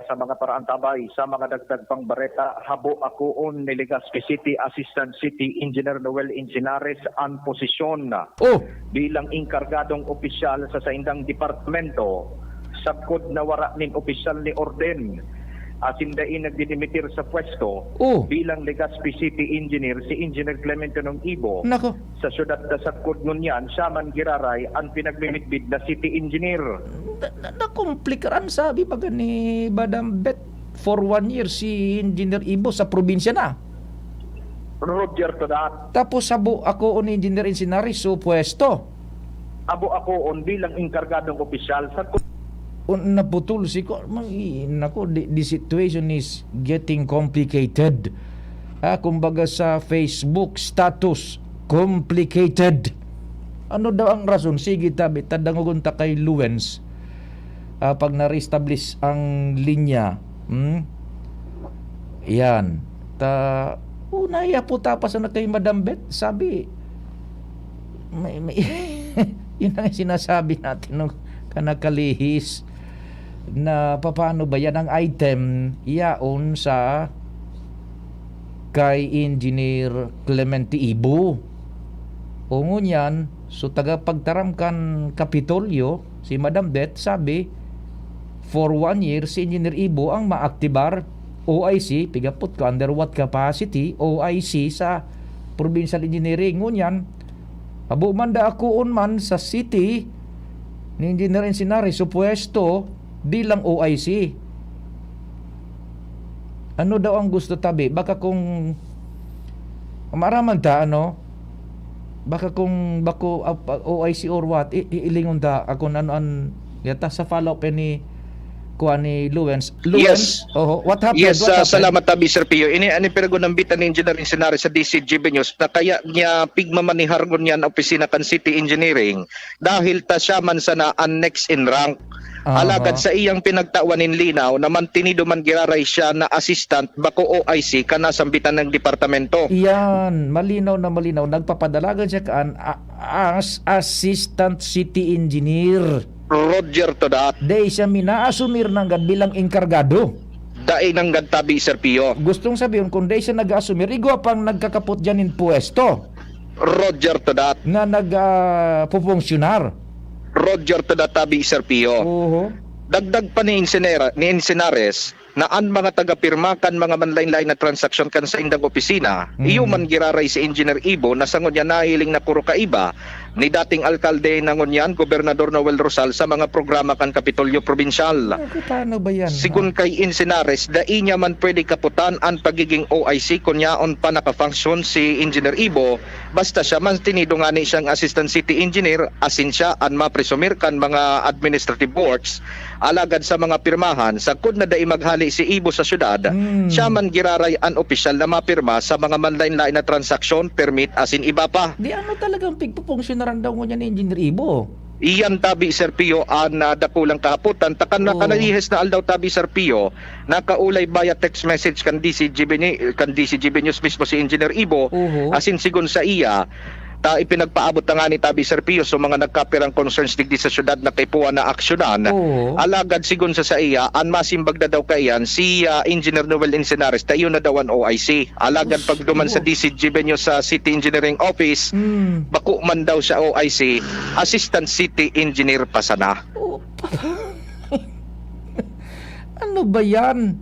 sa mga paraantabay sa mga dagdag pang bareta. Habo ako on ni Legazpi City Assistant City Engineer Noel Encinares ang posisyon bilang inkargadong opisyal sa saindang departamento. Sabkod na wara nin opisyal ni Orden. Asindain nagdidimitir sa pwesto bilang Legazpi City Engineer si Engineer Clemente Nong Ibo. Nako. Sa syudad na sakod ngunyan, siya man giraray ang pinagmimitbid na City Engineer. Nakomplikaran sabi baga ni Madam Bet for 1 year si Engineer Ibo sa probinsya na. Roger to that. Tapos sabo ako on Engineer Encinares so pwesto. Abo ako on bilang inkargadong opisyal sa naputol si ko. Nako, the situation is getting complicated. Kumbaga sa Facebook status, complicated. Ano daw ang rason? Sige tabi, tadangugon ta kay Luwens. Pag na-reestablish ang linya. Yan. Unaya po tapas na kay Madam Bet. Sabi, yun ang sinasabi natin nung kanakalihis na paano ba yan ang item yaon sa kay Engineer Clemente Ibo. O ngunyan, so tagapagtaramkan Kapitolyo, si Madam Bet sabi, for 1 year si Engineer Ibo ang maaktibar OIC, pigapot ko, under what capacity, OIC sa Provincial Engineering. Ngunyan, abo man da ako man sa city ni Engineer Encinares so pwesto di lang OIC. Ano daw ang gusto tabi? Baka kung maraman ta baka kung bako OIC or what ilingon ta ako an yata sa follow up ni ni Luwens. Yes. What happened? Yes, salamat tabi Sir Pio. Ini pero nambitan ni Engineer Encinares sa DCGB News na kaya niya pigma manihargon niyan opisina kan City Engineering dahil ta siya man sana annex in rank. Alagad sa iyang pinagtawanin linaw naman tinido man giraray siya na assistant bako OIC kana sambitan ng departamento. Yan, malinaw na malinaw. Nagpapadalagan siya kaan as assistant city engineer. Roger to that. Day siya minaasumir nanggad bilang inkargado. Dai nanggad tabi Sir Pio. Gustong sabihin kung day siya nag-asumir, igwa pang nagkakapot dyan in puesto. Roger to that. Na nagpupunksyonar. Roger to that tabi Sir Pio. Dagdag pa ni Encinares na ang mga taga-pirma kan mga manlain-lain na transaksyon kan sa indang opisina, iyo man giraray si Engineer Ibo na sangon niya nahiling na kuro kaiba ni dating alkalde ng Ngunyan, Gobernador Noel Rosal sa mga programa kan Kapitolyo Provincial. Paano ba yan? Sigun kay Encinares, dai niya man pwede kaputan ang pagiging OIC kunyaon pa nakafunction si Engineer Ibo basta siya man tinido nga ni siyang Assistant City Engineer asin siya ang mapresumir kan mga administrative works alagad sa mga pirmahan sa kud na dai maghali si Ibo sa syudad, siya man giraray ang opisyal na mapirma sa mga manlain-lain na transaksyon, permit asin iba pa. Di ano talagang pigpupunksyonaran daw mo niya ni Engineer Ibo? Iyan tabi Sir Pio an dakulang kahaputan takan nakanaihes na aldaw tabi Sir Pio nakaulay via text message kan DCGB News mismo si Engineer Ibo asin sigon sa iya ta ipinagpaabot na nga ni tabi Sir Pio so mga nagkapirang concerns digdi sa syudad na kaipuan na aksyonan alagad sigon sa iya an masimbag na daw kayan si Engineer Noel Encinares tayo na daw an OIC alagad pagduman sa DCGB News sa City Engineering Office bako man daw sa OIC Assistant City Engineer pa sana. Ano ba yan?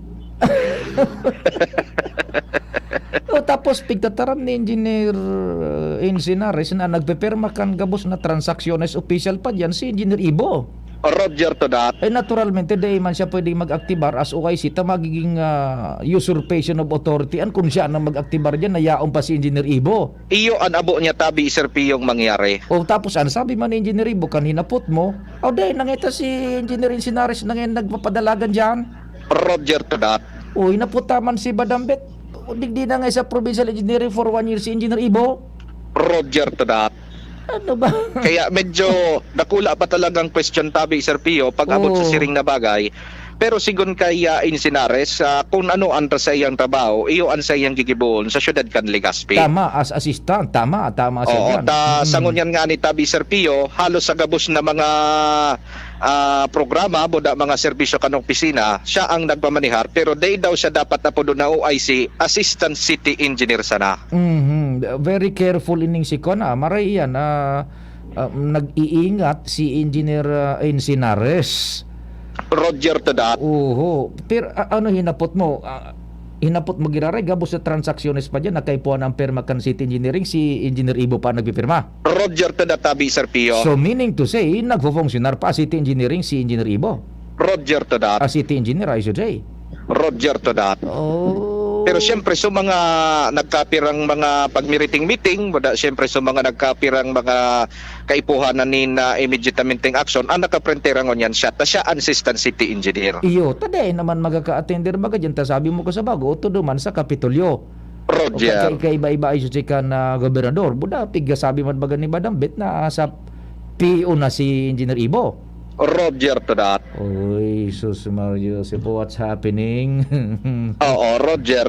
Tapos pigtataram ni Engineer Encinares na nagpepirma kan gabos na transacciones official pa dyan si Engineer Ibo. Roger to that. Naturalmente, di man siya pwedeng mag-aktibar as OIC ta magiging usurpation of authority. Kung siya na mag-aktibar dyan, nayaon pa si Engineer Ibo. Iyo an abo niya tabi Sir Piyong mangyari. Tapos sabi man ni Engineer Ibo, kanina put mo, dahil nangita si Engineer Encinares nagpapadalagan dyan. Roger to that. Inaputaman si Badambet. Digdi na nga sa Provincial Engineering for 1 year si Engineer Ibo. Roger to that. Ano ba? Kaya medyo nakula pa talagang question tabi Sir Pio pag abot sa siring na bagay. Pero sigon kay Encinares kung ano ang sa iyang trabaho, iyo ang sa iyang gigibuon sa syudad kan Legazpi. Tama, as assistant, tama sa diyan. Sangon yan nga ni tabi Sir Pio, halos sa gabos na mga programa boda mga serbisyo kanong opisina, siya ang nagpamanihar pero day daw siya dapat na po doon na OIC, Assistant City Engineer sana. Very careful ining si Kona. Maray yan, nag-iingat si Engineer Encinares. Roger to that. Pero ano hinapot mo? Hinapot mo giraray, gabos sa transacciones pa dyan, nakaipuan ang perma kan City Engineering, si Engineer Ibo pa nagpipirma. Roger to that, tabi Sir Pio. So meaning to say, nagpo-functionar pa City Engineering si Engineer Ibo. Roger to that. City Engineer, I should say. Roger to that. Pero siyempre sa mga nagkapirang mga pagmiriting-meeting, siyempre sa mga nagkapirang mga kaipuhanan ni na immediatamente action, ang nakaprentera ngon yan siya, ta siya Assistant City Engineer. Iyo, taday naman magaka-attender baga dyan, ta sabi mo ko sa bago, ito duman sa Kapitolyo. Roger. Kay iba-iba ay susikan na gobernador, buda, piga sabi man baga ni Badambit na sa PO na si Engineer Ibo. Roger to that. Oy, sus Mario, what's happening? Roger.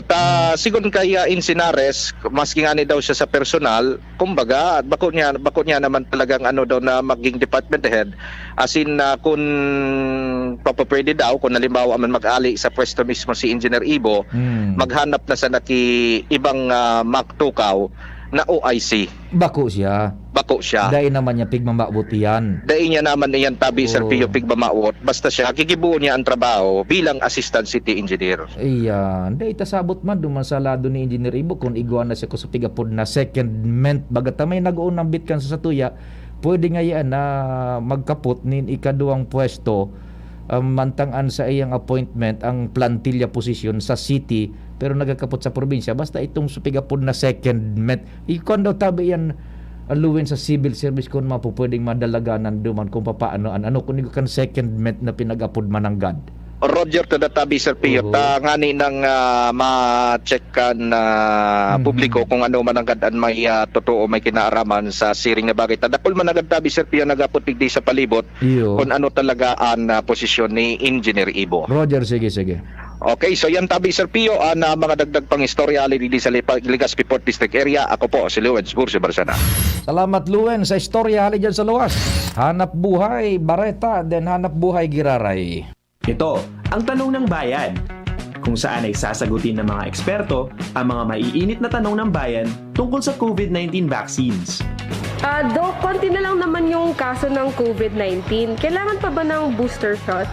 Sigon kaya Encinares, maski nga ni daw siya sa personal, kumbaga, bako niya naman talagang ano daw na maging department head. As in, kung papapwede daw, kung halimbawa man mag-ali sa pwesto mismo si Engineer Ibo, maghanap na sa ibang magtukaw na OIC. Bako siya. Dahil naman niya pigmamaot yan. Dahil niya naman iyan tabi Sir Pio pigmamaot. Basta siya, kikibuo niya ang trabaho bilang Assistant City Engineer. Iyan. Dahil tasabot man duman sa lado ni Engineer Ibo kung iguan na siya ko sa pigapod na secondment. Bagata may nag-uunang bitkan sa satuya, pwede nga yan na magkapot ni ikaduang pwesto mantangan sa iyang appointment ang plantilla position sa city pero nagakapot sa probinsya basta itong supigapod na secondment ikon daw tabi yan aluwin sa civil service kung mapupwedeng madalaganan duman kung papaano kung kan secondment na pinagapod mananggad. Roger to the tabi Sir Pio, ngani nang ma-check kan publiko kung ano man ang gadaan may totoo may kinaaraman sa siring na bagay. Tadakol man agad tabi Sir Pio nagapot digdi sa palibot kung ano talaga ang posisyon ni Engineer Ibo. Roger, sige. Okay, so yan tabi Sir Pio ang mga dagdag pang istorya dili sa Legazpi Port District area. Ako po si Luwen Bursi Barsana. Salamat Luwen sa istorya dyan sa luwas. Hanap buhay Bareta, then hanap buhay Giraray. Ito, ang tanong ng bayan. Kung saan ay sasagutin ng mga eksperto ang mga maiinit na tanong ng bayan tungkol sa COVID-19 vaccines. Dok, konti na lang naman yung kaso ng COVID-19. Kailangan pa ba ng booster shot?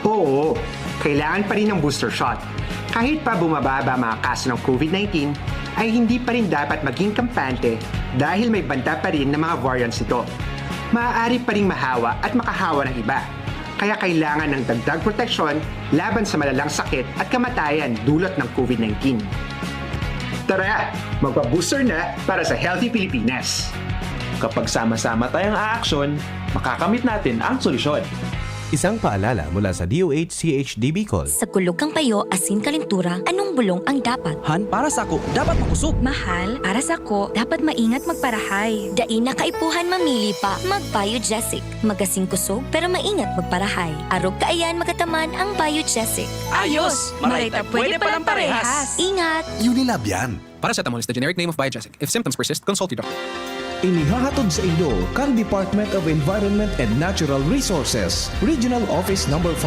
Oo, kailangan pa rin ng booster shot. Kahit pa bumababa mga kaso ng COVID-19, ay hindi pa rin dapat maging kampante dahil may banta pa rin ng mga variants nito. Maaari pa rin mahawa at makahawa ng iba. Kaya kailangan ng dagdag proteksyon laban sa malalang sakit at kamatayan dulot ng COVID-19. Tara, magpa-booster na para sa Healthy Pilipinas. Kapag sama-sama tayong aaksyon, makakamit natin ang solusyon. Isang paalala mula sa DOH-CHD Bicol. Sa kulog kang payo, asin kalintura, anong bulong ang dapat? Han, para sa ako, dapat makusog. Mahal, para sa ko, dapat maingat magparahay. Dain na kaipuhan mamili pa, mag-Biogesic. Magasing kusog, pero maingat magparahay. Arog kaayan magataman ang Biogesic. Ayos! Marita, pwede palang parehas. Ingat! Unilab yan. Paracetamol is the generic name of Biogesic. If symptoms persist, consult your doctor. Inihahatod sa inyo kan Department of Environment and Natural Resources, Regional Office No. 5,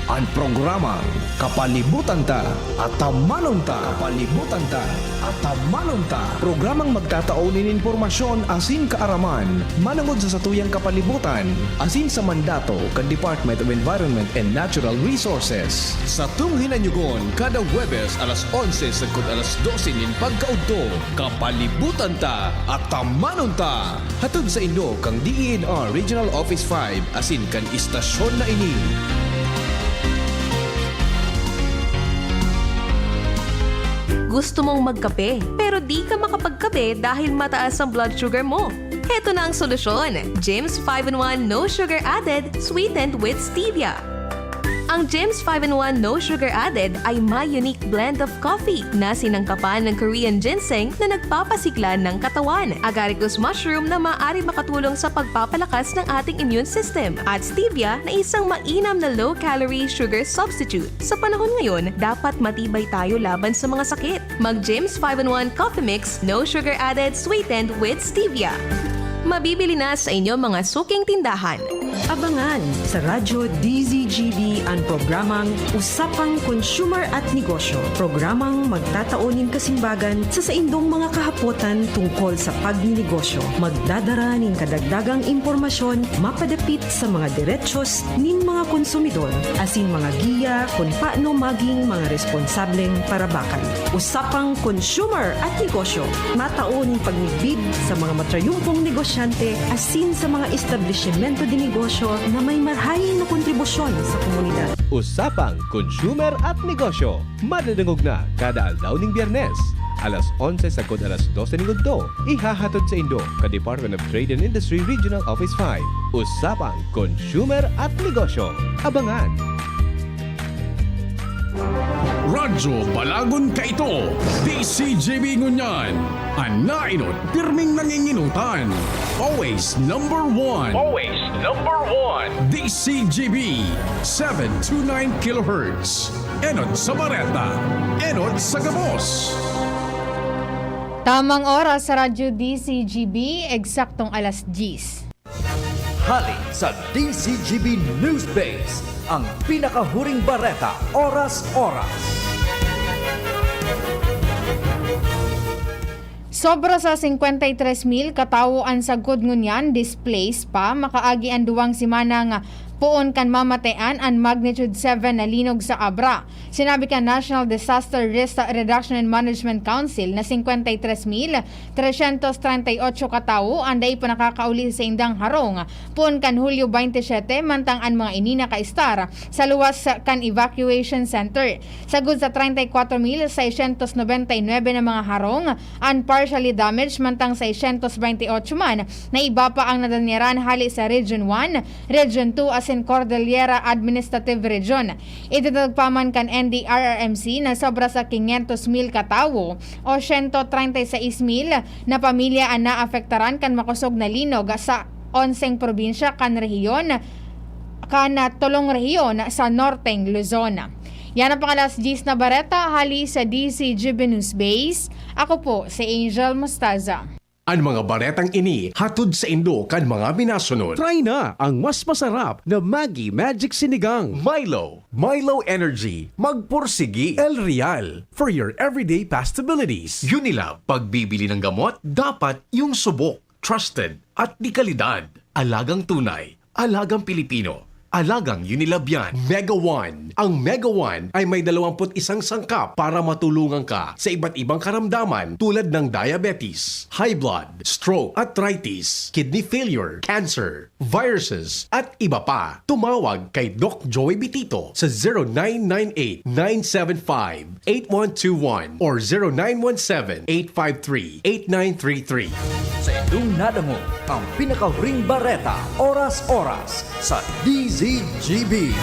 ang programang Kapalibutan Ta at Tamanon Ta. Kapalibutan Ta at Tamanon Ta. Programang magtataonin informasyon asin kaaraman, manangod sa satuyang kapalibutan, asin sa mandato kan Department of Environment and Natural Resources. Sa tunghinanyugon, kada Huwebes alas 11 sagkod alas 12 nin pagkaudto, Kapalibutan Ta at Tamanon Ta. Hatod sa Indo kang DENR Regional Office 5 asin kan istasyon na ini. Gusto mong magkape pero di ka makapagkape dahil mataas ang blood sugar mo? Heto na ang solusyon. Jims 5-in-1 No Sugar Added Sweetened with Stevia. Ang Jims 5-in-1 No Sugar Added ay may unique blend of coffee na sinangkapan ng Korean ginseng na nagpapasigla ng katawan, agaricus mushroom na maaari makatulong sa pagpapalakas ng ating immune system, at stevia na isang mainam na low-calorie sugar substitute. Sa panahon ngayon, dapat matibay tayo laban sa mga sakit. Mag Jims 5-in-1 Coffee Mix No Sugar Added Sweetened with Stevia. Mabibili na sa inyong mga suking tindahan. Abangan sa Radyo DZGB ang programang Usapang Consumer at Negosyo. Programang magtataonin kasimbagan sa saindong mga kahapotan tungkol sa pagninegosyo. Magdadara nin kadagdagang impormasyon mapadapit sa mga diretsyon nin mga konsumidor, asin mga giya kung paano maging mga responsableng parabakan. Usapang Consumer at Negosyo. Mataonin pagnigbid sa mga matrayumpong negosyante asin sa mga establishmento di negosyo na may marhayin na kontribusyon sa komunidad. Usapang Consumer at Negosyo. Madadangog na kada aldaw ning Biyernes. Alas 11 sagkod alas 12 ning udto. Ihahatod sa Indo ka Department of Trade and Industry Regional Office 5. Usapang Consumer at Negosyo. Abangan! Radyo Balagon ka ito. DCGB Ngunyan. Anainot, pirming nanginginutan. Always number one. Always number one. DCGB 729 kHz. Enot sa Bareta. Enot sa Gabos. Tamang oras sa Radyo DCGB, eksaktong alas 10. Hali sa DCGB News Base, ang pinakahuring bareta, oras-oras. Sobra sa 53,000 katawo ang sagkod ngunyan displaced pa makaagi ang duwang simana nga puon kan mamatayan ang magnitude 7 na linog sa Abra. Sinabi ka National Disaster Risk Reduction and Management Council na 53,338 katawo ang day pa nakakauli sa indang harong. Puon kan Hulyo 27 mantang ang mga inina ka-istar sa luwas kan evacuation center. Sagud sa 34,699 na mga harong ang partially damaged mantang 628 man na iba pa ang nadanyaran hali sa Region 1, Region 2 asin Cordillera Administrative Region. Idadagpaman kan NDRRMC na sobra sa 500,000 katawo o 136,000 na pamilya ang naafektaran kan makusog na linog sa 11 probinsya kan rehiyon kan 3 rehiyon sa Norteng Luzon. Yan ang pangalas 10 na bareta hali sa DCGB News Base. Ako po si Angel Mostaza. Ang mga baretang ini hatod sa Indo kan mga binasunod. Try na ang mas masarap na Maggi Magic Sinigang. Milo Energy. Magpursigi. El Real. For your everyday pastabilities. Unilab. Pagbibili ng gamot, dapat yung subok. Trusted at di kalidad. Alagang tunay. Alagang Pilipino. Alagang Unilab yan. Mega One. Ang Mega One ay may 21 sangkap para matulungan ka sa iba't ibang karamdaman tulad ng diabetes, high blood, stroke, arthritis, kidney failure, cancer, viruses, at iba pa. Tumawag kay Doc Joey Bitito sa 0998-975-8121 or 0917-853-8933. Sa inyong nadango ang pinakahuring bareta, oras-oras sa DZGB.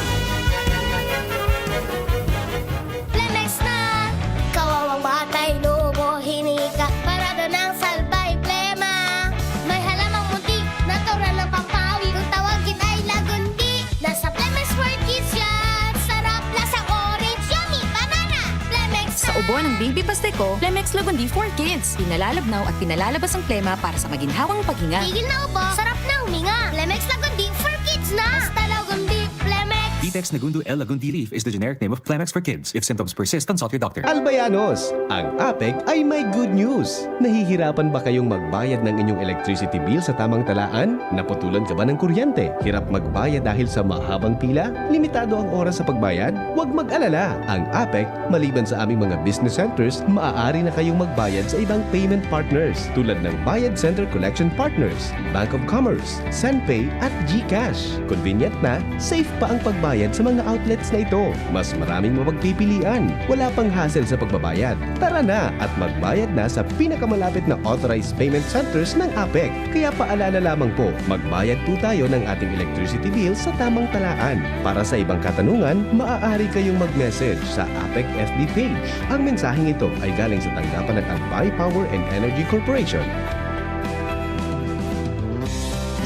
Lemex na! Kawawang batay, lubo, hinika, parada ng salbay, plema. May halamang muntik, natural ng pampawi, kung tawagin ay lagundi. Nasa Plemex for Kids yan! Sarap, lasang orange, yummy, banana! Plemex na! Sa ubo ng baby pasteco, Plemex Lagundi for Kids. Pinalalabnaw at pinalalabas ang plema para sa maginhawang paghinga. Tigil na ubo, sarap na huminga. Plemex Lagundi for Kids na! Basta Lagundi, Plemex! Vitex Nagundo L. Lagundi Leaf is the generic name of Plemex for kids. If symptoms persist, consult your doctor. Albayanos, ang APEC ay may good news. Nahihirapan ba kayong magbayad ng inyong electricity bill sa tamang talaan? Naputulan ka ba ng kuryente? Hirap magbayad dahil sa mahabang pila? Limitado ang oras sa pagbayad? Huwag mag-alala. Ang APEC, maliban sa aming mga business centers, maaari na kayong magbayad sa ibang payment partners tulad ng Bayad Center Collection Partners, Bank of Commerce, SendPay at GCash. Convenient na, safe pa ang pagbayad sa mga outlets na ito. Mas maraming mapagpipilian. Wala pang hassle sa pagbabayad. Tara na at magbayad na sa pinakamalapit na authorized payment centers ng APEC. Kaya paalala lamang po, magbayad po tayo ng ating electricity bill sa tamang talaan. Para sa ibang katanungan, maaari kayong mag-message sa APEC FB page. Ang mensaheng ito ay galing sa tanggapan ng Albay Power and Energy Corporation.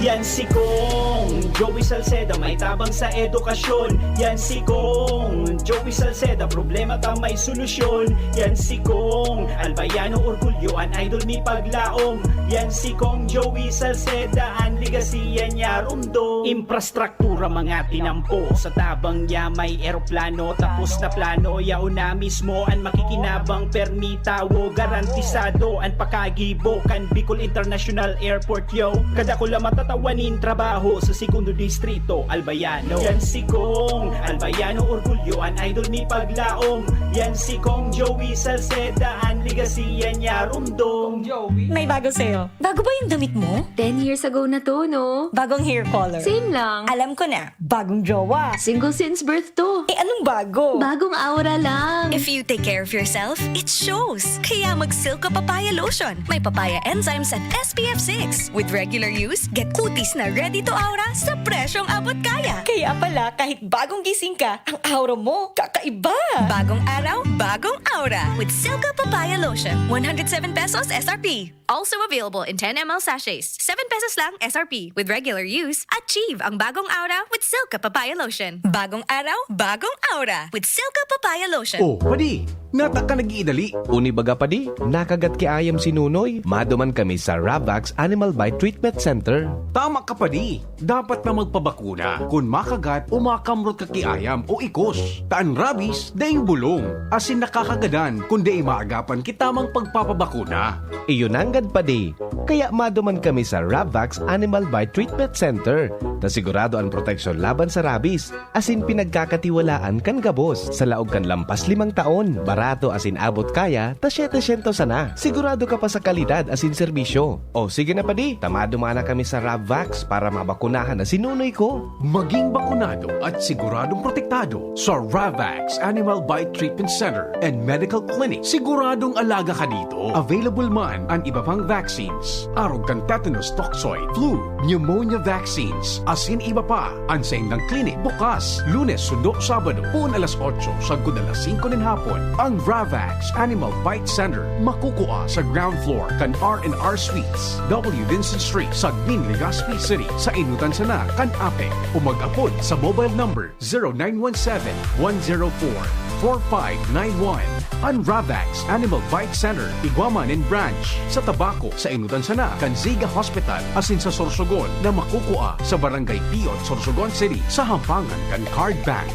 Yan si Kong Joey Salceda, may tabang sa edukasyon. Yan si Kong Joey Salceda, problema ta may solusyon. Yan si Kong Albayano orgulyo, an idol ni paglaom. Yan si Kong Joey Salceda, an ligasiya niya rumdo. Infrastruktura mga tinampo, sa tabang niya may eroplano. Tapos na plano, yao na mismo an makikinabang permitawo. Garantisado an pakagibo kan Bicol International Airport yo. Kada ko lang matatawanin trabaho sa segundo distrito Albayano. Yan si Kong Albayano orgulyo, an idol ni paglaom. Yan si Kong Joey Salceda, an ligasiya niya rumdong. May bago sa'yo. Bago ba yung damit mo? 10 years ago na to, no? Bagong hair color. Same lang. Alam ko na, bagong jowa. Single since birth to. Eh anong bago? Bagong aura lang. If you take care of yourself, it shows. Kaya mag-Silka Papaya Lotion. May papaya enzymes at SPF 6. With regular use, get kutis na ready to aura sa presyong abot kaya. Kaya pala, kahit bagong gising ka, ang aura mo, kakaiba. Bagong araw, bagong aura. With Silka Papaya Lotion. 107 pesos SRP. Also available in 10 ml sachets. 7 pesos lang SRP. With regular use, achieve ang bagong aura with Silka Papaya Lotion. Bagong araw, bagong aura. With Silka Papaya Lotion. Oh, padi! Nata ka nag-iidali. Uni baga padi, nakagat ki ayam si Nunoy. Maduman kami sa Ravax Animal Bite Treatment Center. Tama ka pa di. Dapat na magpabakuna. Kung makagat o makamrot ka kiayam o ikos. Taan rabies, daing bulong. Asin nakakagadan kung di maagapan kitamang pagpapabakuna. Iyon anggad pa di. Kaya maduman kami sa Ravax Animal Bite Treatment Center. Na sigurado ang proteksyon laban sa rabies. Asin pinagkakatiwalaan kan gabos. Sa laog kan lampas 5 taon. Barato asin abot kaya, ta 700 sana. Sigurado ka pa sa kalidad asin serbisyo. O sige na pa di, tamado mana kami sa Ravax para mabakunahan na sinunoy ko. Maging bakunado at siguradong protektado sa Ravax Animal Bite Treatment Center and Medical Clinic. Siguradong alaga ka dito. Available man ang iba pang vaccines. Arog kan tetanus toxoid, flu, pneumonia vaccines, asin iba pa. Ansaing ng clinic bukas, Lunes, Sundo, Sabado, puun alas 8, sagod alas 5 ng hapon. Ang Ravax Animal Bite Center makukuha sa ground floor kan R&R Suites, W. Vincent Street, Sagmin, Legazpi City, sa Inutan Sana, kan APEC. O mag-apod sa mobile number 0917-104-4591. Ang Ravax Animal Bite Center, Iguaman and Branch, sa Tabaco, sa Inutan Sana, kan Ziga Hospital, asin sa Sorsogon, na makukuha sa Barangay Piot, Sorsogon City, sa Hampangan kan Card Bank.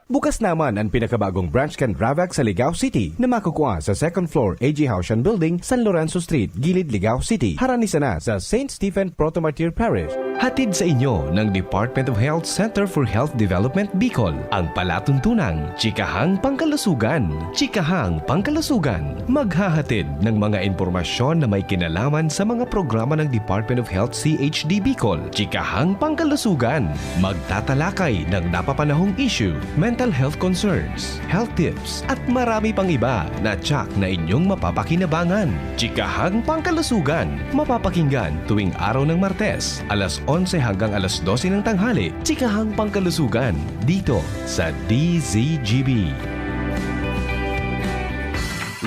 Bukas naman ang pinakabagong branch kan Ravax sa Ligao City na makukuha sa 2nd floor AG Haushan Building, San Lorenzo Street, Gilid, Ligao City. Harani sana sa St. Stephen Protomartyr Parish. Hatid sa inyo ng Department of Health Center for Health Development Bicol ang palatuntunang Chikahang Pangkalusugan. Chikahang Pangkalusugan, maghahatid ng mga impormasyon na may kinalaman sa mga programa ng Department of Health CHD Bicol. Chikahang Pangkalusugan, magtatalakay ng napapanahong issue, mental health concerns, health tips, at marami pang iba na tsak na inyong mapapakinabangan. Chikahang Pangkalusugan, mapapakinggan tuwing araw ng Martes, alas 11 hanggang alas 12 ng tanghali. Chikahang Pangkalusugan, dito sa DZGB.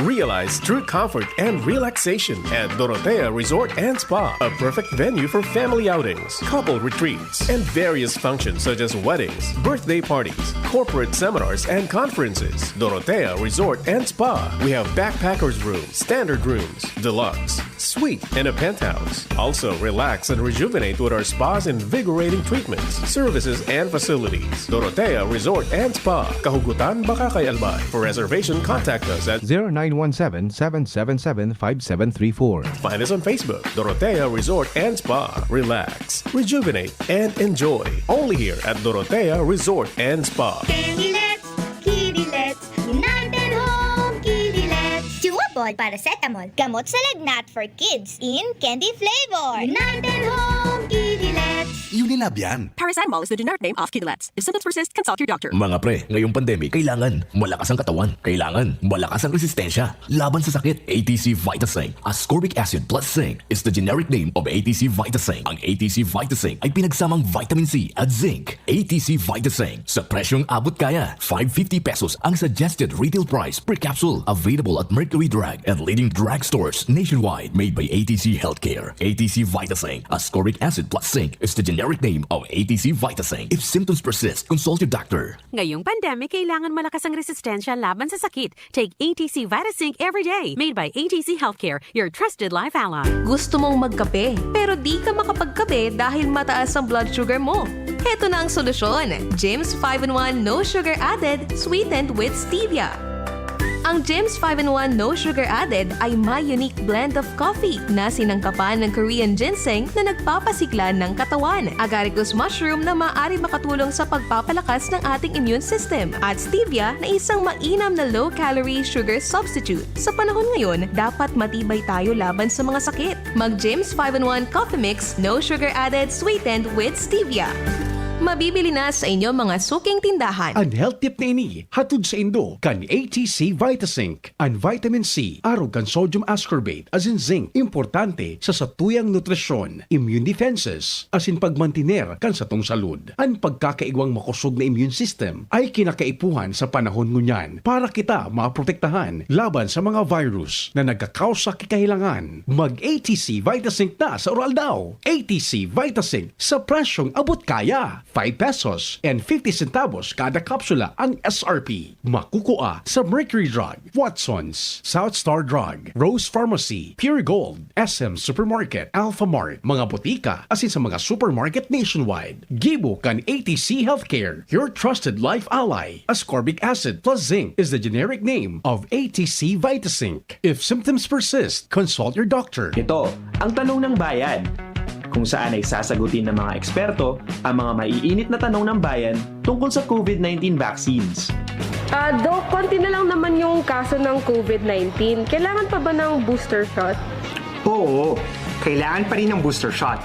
Realize true comfort and relaxation at Dorotea Resort and Spa, a perfect venue for family outings, couple retreats, and various functions such as weddings, birthday parties, corporate seminars, and conferences. Dorotea Resort and Spa. We have backpackers rooms, standard rooms, deluxe, suite, and a penthouse. Also, relax and rejuvenate with our spas and invigorating treatments, services, and facilities. Dorotea Resort and Spa, Kahugutan, Bakakay, Albay. For reservation, contact us at 0917-777-5734. Find us on Facebook, Dorotea Resort and Spa. Relax, rejuvenate, and enjoy. Only here at Dorotea Resort and Spa. Kidilets, Kidilets, United Home Kidilets. Chewable paracetamol, gamot sa lagnat for kids in candy flavor. United Home Kidilets. Unilab yan. Paracetamol is the generic name of Kidilets. If symptoms persist, consult your doctor. Mga pre, ngayong pandemic, kailangan malakas ang katawan. Kailangan malakas ang resistensya. Laban sa sakit, ATC Vitasync. Ascorbic acid plus zinc is the generic name of ATC Vitasync. Ang ATC Vitasync ay pinagsamang vitamin C at zinc. ATC Vitasync. Sa presyong abot kaya, 550 pesos ang suggested retail price per capsule. Available at Mercury Drug and leading drugstores nationwide. Made by ATC Healthcare. ATC Vitasync. Ascorbic acid plus zinc is the generic name of ATC Vitasync. If symptoms persist, consult your doctor. Ngayong pandemic, kailangan malakas ang resistensya laban sa sakit. Take ATC Vitasync every day. Made by ATC Healthcare, your trusted life ally. Gusto mong magkape, pero di ka makapagkape dahil mataas ang blood sugar mo. Heto na ang solusyon. James 5-in-1 No Sugar Added, sweetened with stevia. Ang James 5-in-1 No Sugar Added ay may unique blend of coffee na sinangkapan ng Korean ginseng na nagpapasigla ng katawan, agaricus mushroom na maaari makatulong sa pagpapalakas ng ating immune system, at stevia na isang mainam na low-calorie sugar substitute. Sa panahon ngayon, dapat matibay tayo laban sa mga sakit. Mag James 5-in-1 Coffee Mix No Sugar Added, sweetened with stevia. Mabibili na sa inyong mga suking tindahan. Ang health tip na ini, hatod sa Indo, kan ATC Vitasync. Ang vitamin C, arog kan sodium ascorbate, as in zinc, importante sa satuyang nutrisyon, immune defenses, as in pagmantiner kan sa tong salud. Ang pagkakaigwang makusog na immune system ay kinakaipuhan sa panahon ngunyan para kita maprotektahan laban sa mga virus na nagkakausa kikahilangan. Mag-ATC Vitasync na sa oral daw. ATC Vitasync sa presyong abot kaya. 5 pesos and 50 centavos kada kapsula ang SRP. Makukuha sa Mercury Drug, Watson's, South Star Drug, Rose Pharmacy, Pure Gold, SM Supermarket, Alpha Mart, mga botika, asin sa mga supermarket nationwide. Gibo kan ATC Healthcare, your trusted life ally. Ascorbic acid plus zinc is the generic name of ATC Vitasync. If symptoms persist, consult your doctor. Ito, ang tanong ng bayan. Kung saan ay sasagutin ng mga eksperto ang mga maiinit na tanong ng bayan tungkol sa COVID-19 vaccines. Dok, konti na lang naman yung kaso ng COVID-19. Kailangan pa ba ng booster shot? Oo, kailangan pa rin ng booster shot.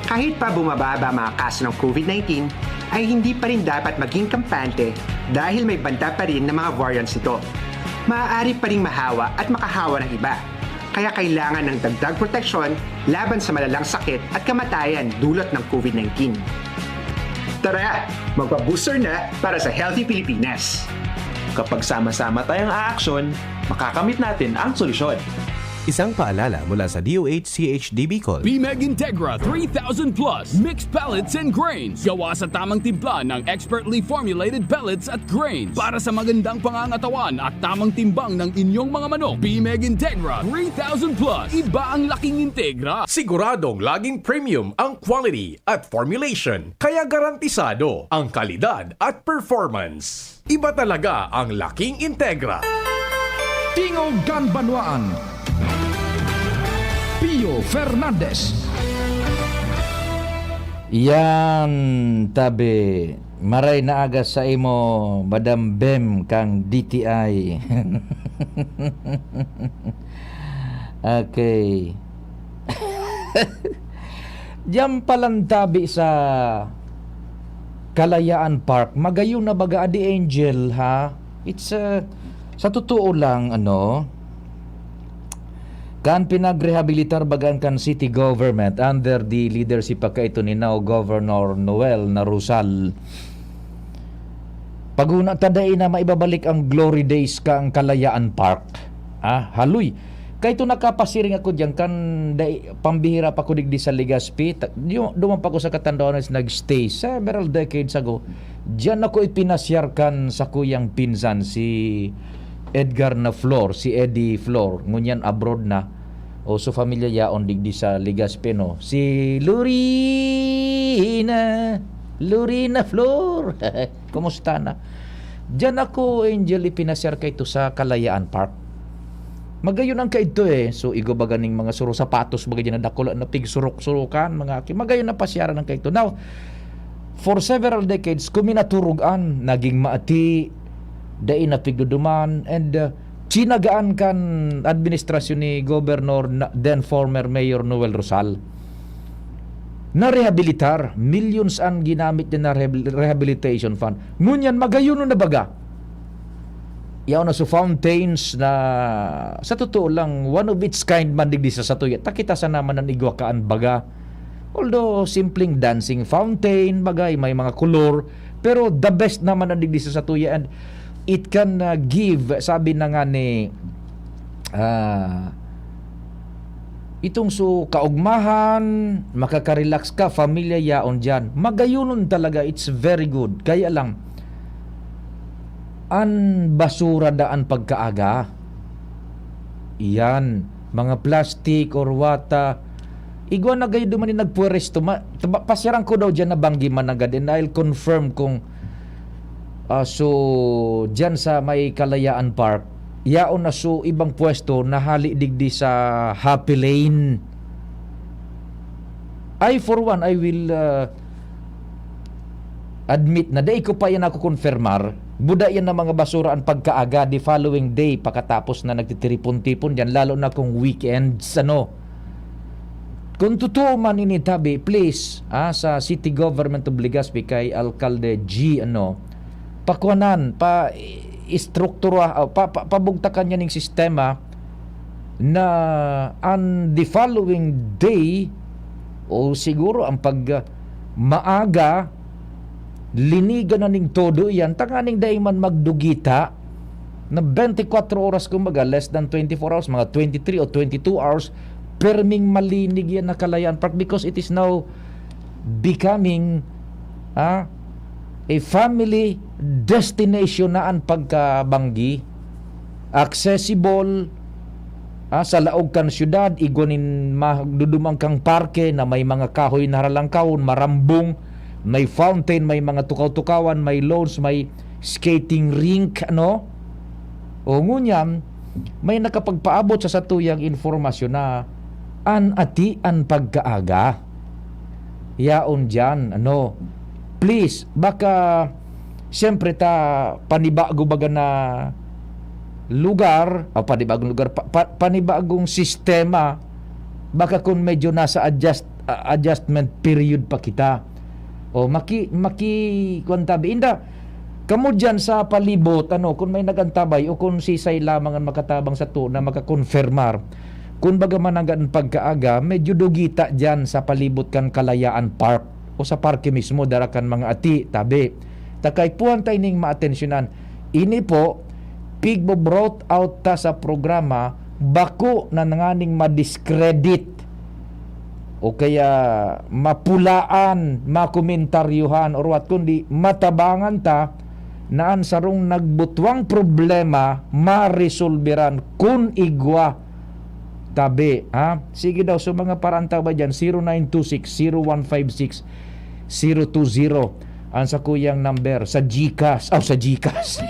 Kahit pa bumababa mga kaso ng COVID-19, ay hindi pa rin dapat maging kampante dahil may banta pa rin ng mga variants ito. Maaari pa rin mahawa at makahawa ng iba. Kaya kailangan ng dagdag proteksyon laban sa malalang sakit at kamatayan dulot ng COVID-19. Tara, magpa-booster na para sa Healthy Pilipinas. Kapag sama-sama tayong aaksyon, makakamit natin ang solusyon. Isang paalala mula sa DOH-CHD Bicol. BMEG Integra 3000 Plus Mixed Pellets and Grains. Gawa sa tamang timpla ng expertly formulated pellets at grains para sa magandang pangangatawan at tamang timbang ng inyong mga manok. BMEG Integra 3000 Plus. Iba ang laking Integra. Siguradong laging premium ang quality at formulation, kaya garantisado ang kalidad at performance. Iba talaga ang laking Integra. Tingog Ganbanwaan, Pio Fernandez. Yan, tabi. Maray na aga sa imo, Madam Bem kang DTI. Okay. Diyan palang tabi sa Kalayaan Park. Magayon na baga Adi Angel, ha? It's sa totoo lang, kan pinagrehabilitar bagan kan city government under the leadership pa ito ni now Governor Noel Narusal. Paguna taday na maibabalik ang glory days kang Kalayaan Park. Haloy. Kaya ito nakapasiring ako diyan kan pambihira pa ko digdi sa Legazpi. Duman pa ko sa Catanduanes nagstay several decades ago. Diyan ako ipinasyar kan sa kuyang pinsan si Edgar na Flor, si Eddie Flor, ngunyan abroad na. O so familia yaon digdi sa Legazpi, no? Si Lurina Flor. Kumusta na? Diyan ako, Angel, ipinasyar kay ito sa Kalayaan Park. Magayon ang kaito So, igo ba ganing mga suro sapatos, baga dyan na dakula na pigsurok-surukan, mga aki. Magayon na pasyaran ang kaito. Now, for several decades, kuminaturugan, naging maati, dai na pigduduman, and chinagaan kan administrasyon ni Governor then former Mayor Noel Rosal na rehabilitar millions ang ginamit niya na rehabilitation fund. Ngunyan magayon na baga yaw na so fountains na sa totoo lang one of its kind man digdi sa Satuya. Takita sa naman ng igwakaan baga, although simpleng dancing fountain bagay may mga kulor, pero the best naman ang digdi sa Satuya, and it can give, sabi na nga ni itong so kaugmahan, makakarelax ka, familia yaon dyan. Magayunon talaga, it's very good. Kaya lang, an basura daan pagkaaga. Iyan, mga plastic or wata. Igwa na gayo duman ni nagpuweresto. Pasyaran ko daw dyan na banggi man agad, and I'll confirm kung so dyan sa may Kalayaan Park yaon na so ibang pwesto na hali digdi sa Happy Lane. For one, I will admit na day ko pa yan ako konfirmar, buda yan na mga basura ang pagkaaga the following day pagkatapos na nagtitiripon-tipon dyan, lalo na kung weekends. Kung totoo man initabi, please sa City Government of Legazpi kay Alcalde G pakuanan, istruktura, pabugtakan niya ng sistema na on the following day o siguro ang pag maaga linigan na ning todo yan, tanganing day man magdugita na 24 oras kumbaga, less than 24 hours, mga 23 o 22 hours perming malinig yan na Kalayaan Park, because it is now becoming a family destination na ang pagkabanggi, accessible sa laog kan syudad, igonin magdudumang kang parke na may mga kahoy na haralangkawon, marambong, may fountain, may mga tukaw-tukawan, may lawns, may skating rink, o ngunyam, may nakapagpaabot sa satuyang informasyon na ati ang pagkaaga yaon dyan, please, baka siyempre panibago baga na lugar, panibagong sistema, baka kung medyo nasa adjustment period pa kita, o kwantabi, inda kamo dyan sa palibot, kung may nagantabay o kung sisay lamang ang makatabang sa to na makakonfirmar, kung baga mananggan pagkaaga, medyo dugita dyan sa palibot kan Kalayaan Park o sa parke mismo, darakan mga ati, tabi. Takay puwan tayo ning maatensyonan. Ini po, pigbo brought out ta sa programa, bako na nanganing madiscredit o kaya mapulaan, makomentaryuhan, or what, kundi matabangan ta naan sarong nagbutwang problema, maresolberan kun igwa tabi, sige daw, so mga paranta ba dyan, 0926-0156-020 ang sa kuyang number sa GCash, sa GCash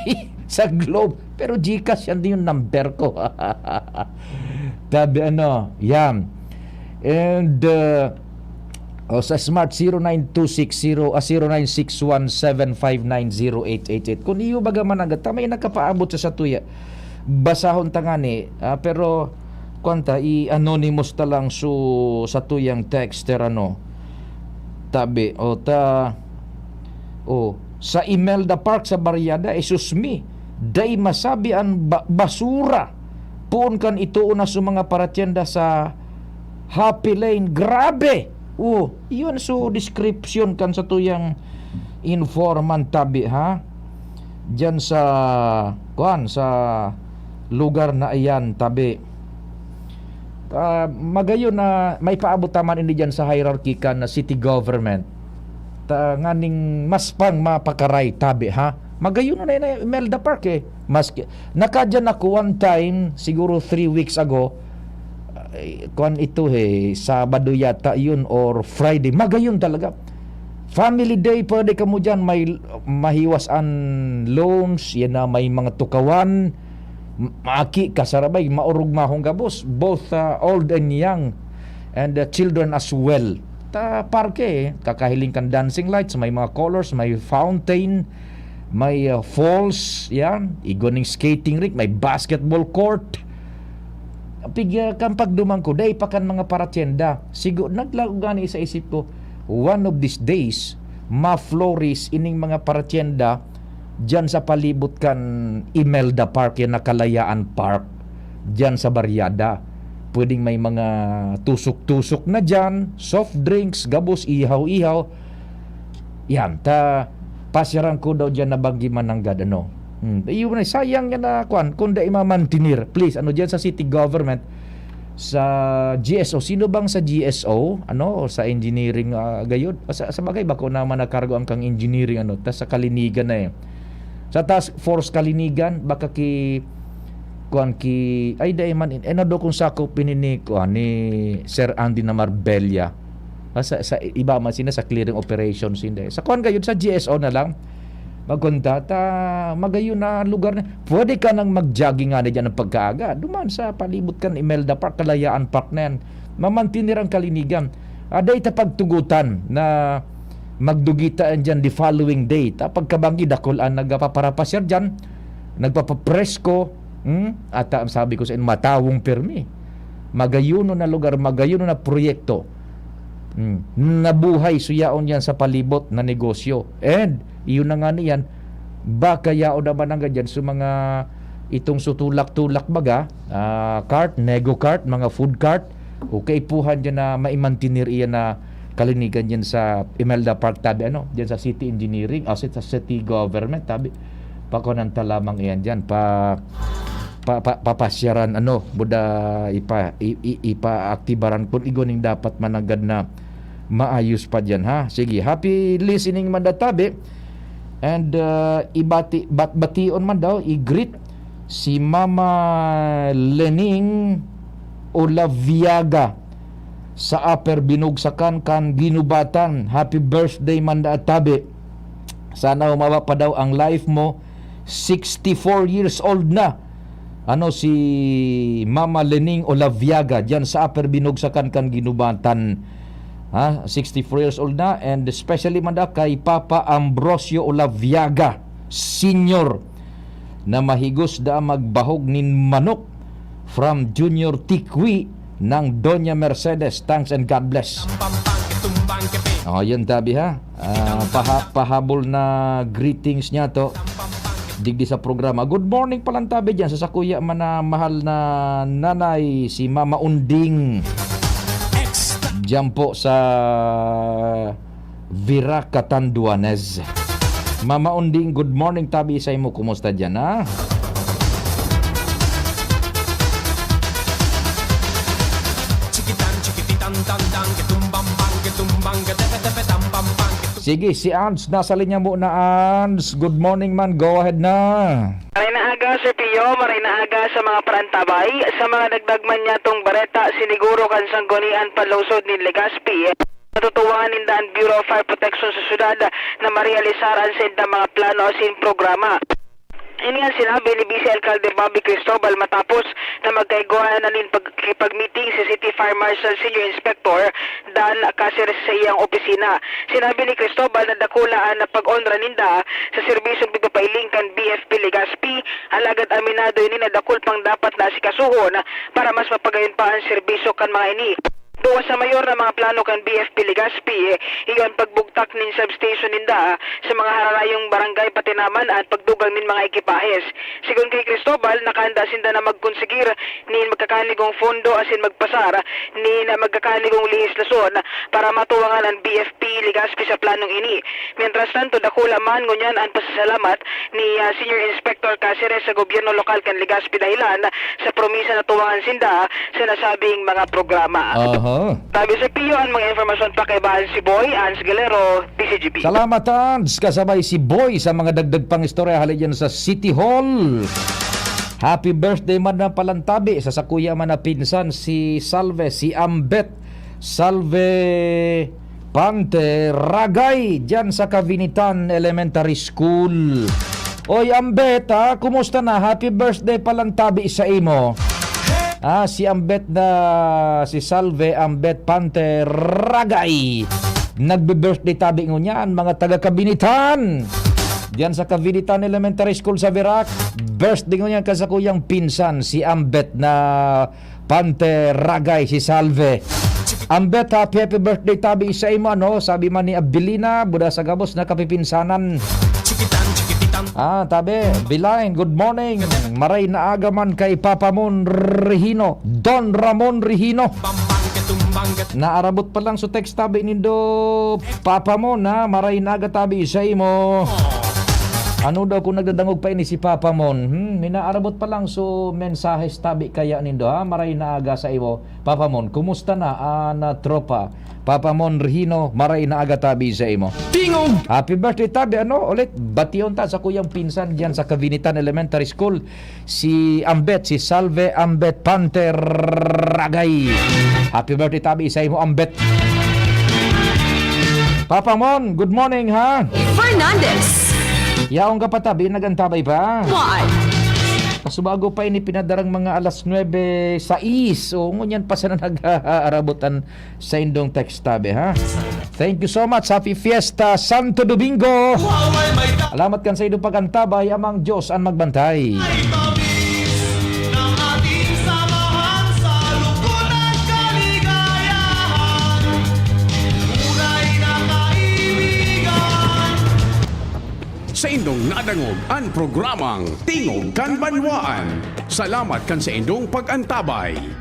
sa Globe, pero GCash yan din yung number ko. Tabi yan, and O sa Smart 0961-759-0888. Kung iyo baga man agad, may nakapaabot sa satuya. Basahon tangani, pero kwanta i-anonymous ta lang sa tuyang texter tabi sa Imelda Park sa Barriada isusmi day masabi ang basura puon kan ito na sa mga paratyenda sa Happy Lane. Grabe. Iyon description kan sa tuyang informant tabi ha. Diyan sa sa lugar na iyan tabi. Magayon na may paabot taman ini diyan sa hierarchy kan na city government. Nganing mas pang mapakaray tabi ha. Magayon na Imelda Park nakadyan ako one time siguro 3 weeks ago. Sabado yata yun or Friday. Magayon talaga. Family day pwede ka mo dyan. May mahiwasan loans. Yan na may mga tukawan. Maaki kasarabay. Maurog mahong gabos. Both old and young. And children as well. Parke kakahiling kan dancing lights. May mga colors. May fountain. May falls. Yan. Igoning skating rink. May basketball court. Kang pagdumang ko, day pa kan mga paratyenda. Siguro, naglago gani sa isip ko, one of these days, ma-flourish ining mga paratyenda dyan sa palibot kan Imelda Park, yan na Kalayaan Park, dyan sa Barriada. Pwedeng may mga tusok-tusok na dyan, soft drinks, gabos, ihaw-ihaw. Yan, pasyaran ko daw dyan na Banggiman ng God, Iyon na sayang yan na kung da imamantinir please dyan sa city government sa GSO. Sino bang sa GSO sa engineering gayod sa bagay ba ko naman nakargo ang kang engineering tas sa Kalinigan na sa task force Kalinigan baka ki ay dai man do kung sakop pinini ni Sir Andy na Marbella sa iba man sina sa clearing operations hindi sa gayod sa GSO na lang magkunta magayon na lugar na pwede ka nang mag-jogging nga na dyan ng pagkaaga duman sa palibot kan Imelda Park, Kalayaan Park na yan mamantinir ang Kalinigan. Aday pagtugutan na magdugitaan dyan the following day pagkabangi dakulan nagpaparapasir dyan nagpapapresko at sabi ko sa inyo matawong permi magayon na lugar, magayon na proyekto nabuhay suyaon yan sa palibot na negosyo and iyon na nga niyan baka yao naman ang ganyan sa mga itong sutulak-tulak baga cart, nego cart, mga food cart okay puhan dyan na maimantinir iyan na Kalinigan dyan sa Imelda Park tabi dyan sa city engineering sa city government tabi pakonanta lamang iyan dyan papasyaran buda ipa-aktibaran kung igoning dapat managad na maayos pa dyan ha. Sige, happy listening man tabi. And bation man daw i-greet si Mama Lening Olaviaga sa Upper Binugsakan kan Ginubatan. Happy birthday man tabi. Sana umaba pa daw ang life mo. 64 years old na. Si Mama Lening Olaviaga diyan sa Upper Binugsakan kan Ginubatan. 64 years old na and especially man da kay Papa Ambrosio Olaviaga Senior na mahigos da magbahog nin manok from Junior Tikwi ng Doña Mercedes. Thanks and God bless. Yan tabi ha. Pahabol na greetings niya to digdi sa programa. Good morning palang tabi dyan sa sakuya man na mahal na nanay si Mama Unding diyan po sa Vira Catanduanes. Mama Unding, good morning tabi sa imo. Kumusta dyan ha? Sige, si Ans, nasa linya mo na Ans. Good morning man, go ahead na. Maray na aga Sir Pio, maray na aga sa mga parantabay, sa mga nagdagman niya tong bareta, siniguro kan sanggunian panlungsod ni Legazpi. Natutuwangan nindaan Bureau of Fire Protection sa syudad na marealisaran sa mga plano sin programa. Ini nga sinabi ni Vice Alcalde Bobby Cristobal matapos na magkaiguan na nin pag-meeting si City Fire Marshal Senior Inspector Dan Cáceres sa iyang opisina. Sinabi ni Cristobal na dakulaan na pag-onra ninda sa serbisyong pagpapailing kan BFP Legazpi, alagad aminado ini na dakul pang dapat na asikasuhon para mas mapagayon pa ang serbisyo kan mga ini. Duwa sa mayor na mga plano kan BFP Legazpi, iyon pagbugtak nin substation ninda sa mga hararayong barangay pati naman at pagdugang nin mga ekipahes. Sigon kay Cristobal, nakahanda sinda na magkonsigir nin magkakanigong fondo asin magpasar nin magkakanigong lehislasyon para matuwangan ang BFP Legazpi sa planong ini. Mientras tanto, dakula man ngunyan ang pasasalamat ni Senior Inspector Cáceres sa gobyerno lokal kan Legazpi dahilan sa promisa na tuwangan sinda sa nasabing mga programa. Tabi sa Pio ang mga informasyon pa kay Bahan si Boy, Ans Galero, DCGP. Salamat, Ans. Kasabay si Boy sa mga dagdag pang istorya hali dyan sa City Hall. Happy birthday man na palantabi sa sakuya man na pinsan si Salve, si Ambet Salve Pante Ragay dyan sa Cavinitan Elementary School. Oy Ambet, kumusta na? Happy birthday palantabi sa imo. Si Ambet na si Salve Ambet Pante Ragay. Nagbe-birthday tabi ngunyan mga taga-Kabinitan. Diyan sa Kabinitan Elementary School sa Virac. Birthday ngunyan kasakuyang pinsan si Ambet na Pante Ragay, si Salve. Ambet, happy birthday tabi sa imo, ano? Sabi man ni Abilina, buda sa gabos na kapipinsanan. Tabi, Bilain, good morning. Maray na agaman kay Papa Mon Regino, Don Ramon Regino. Naarabot pa lang so text tabi nindo Papa Mon, maray na aga tabi sa imo. Ano daw kung nagdadangog pa ini si Papa Mon? Minaarabot pa lang so mensahes tabi kaya nindo, maray na aga sa imo. Papa Mon, kumusta na na tropa? Papa Mon Regino, maray na aga tabi sa imo. Tingog! Happy birthday tabi, ulit bation ta sa kuyang pinsan diyan sa Cavinitan Elementary School, si Ambet, si Salve Ambet Pante Ragay. Happy birthday tabi sa imo, Ambet. Papa Mon, good morning Fernandez. Yaong ka pa tabi, nagantabay pa. Why? Kasubago pa ini pinadarang mga alas 9:06. O ngunyan pa sana nag-aarabutan sa indong text tabi, Thank you so much. Happy Fiesta Santo Domingo. Alamat kan sa indong pagantabay, amang Diyos ang magbantay. Sa indong nadangog ang programang Tingog kan Banwaan. Salamat kan sa indong pag-antabay.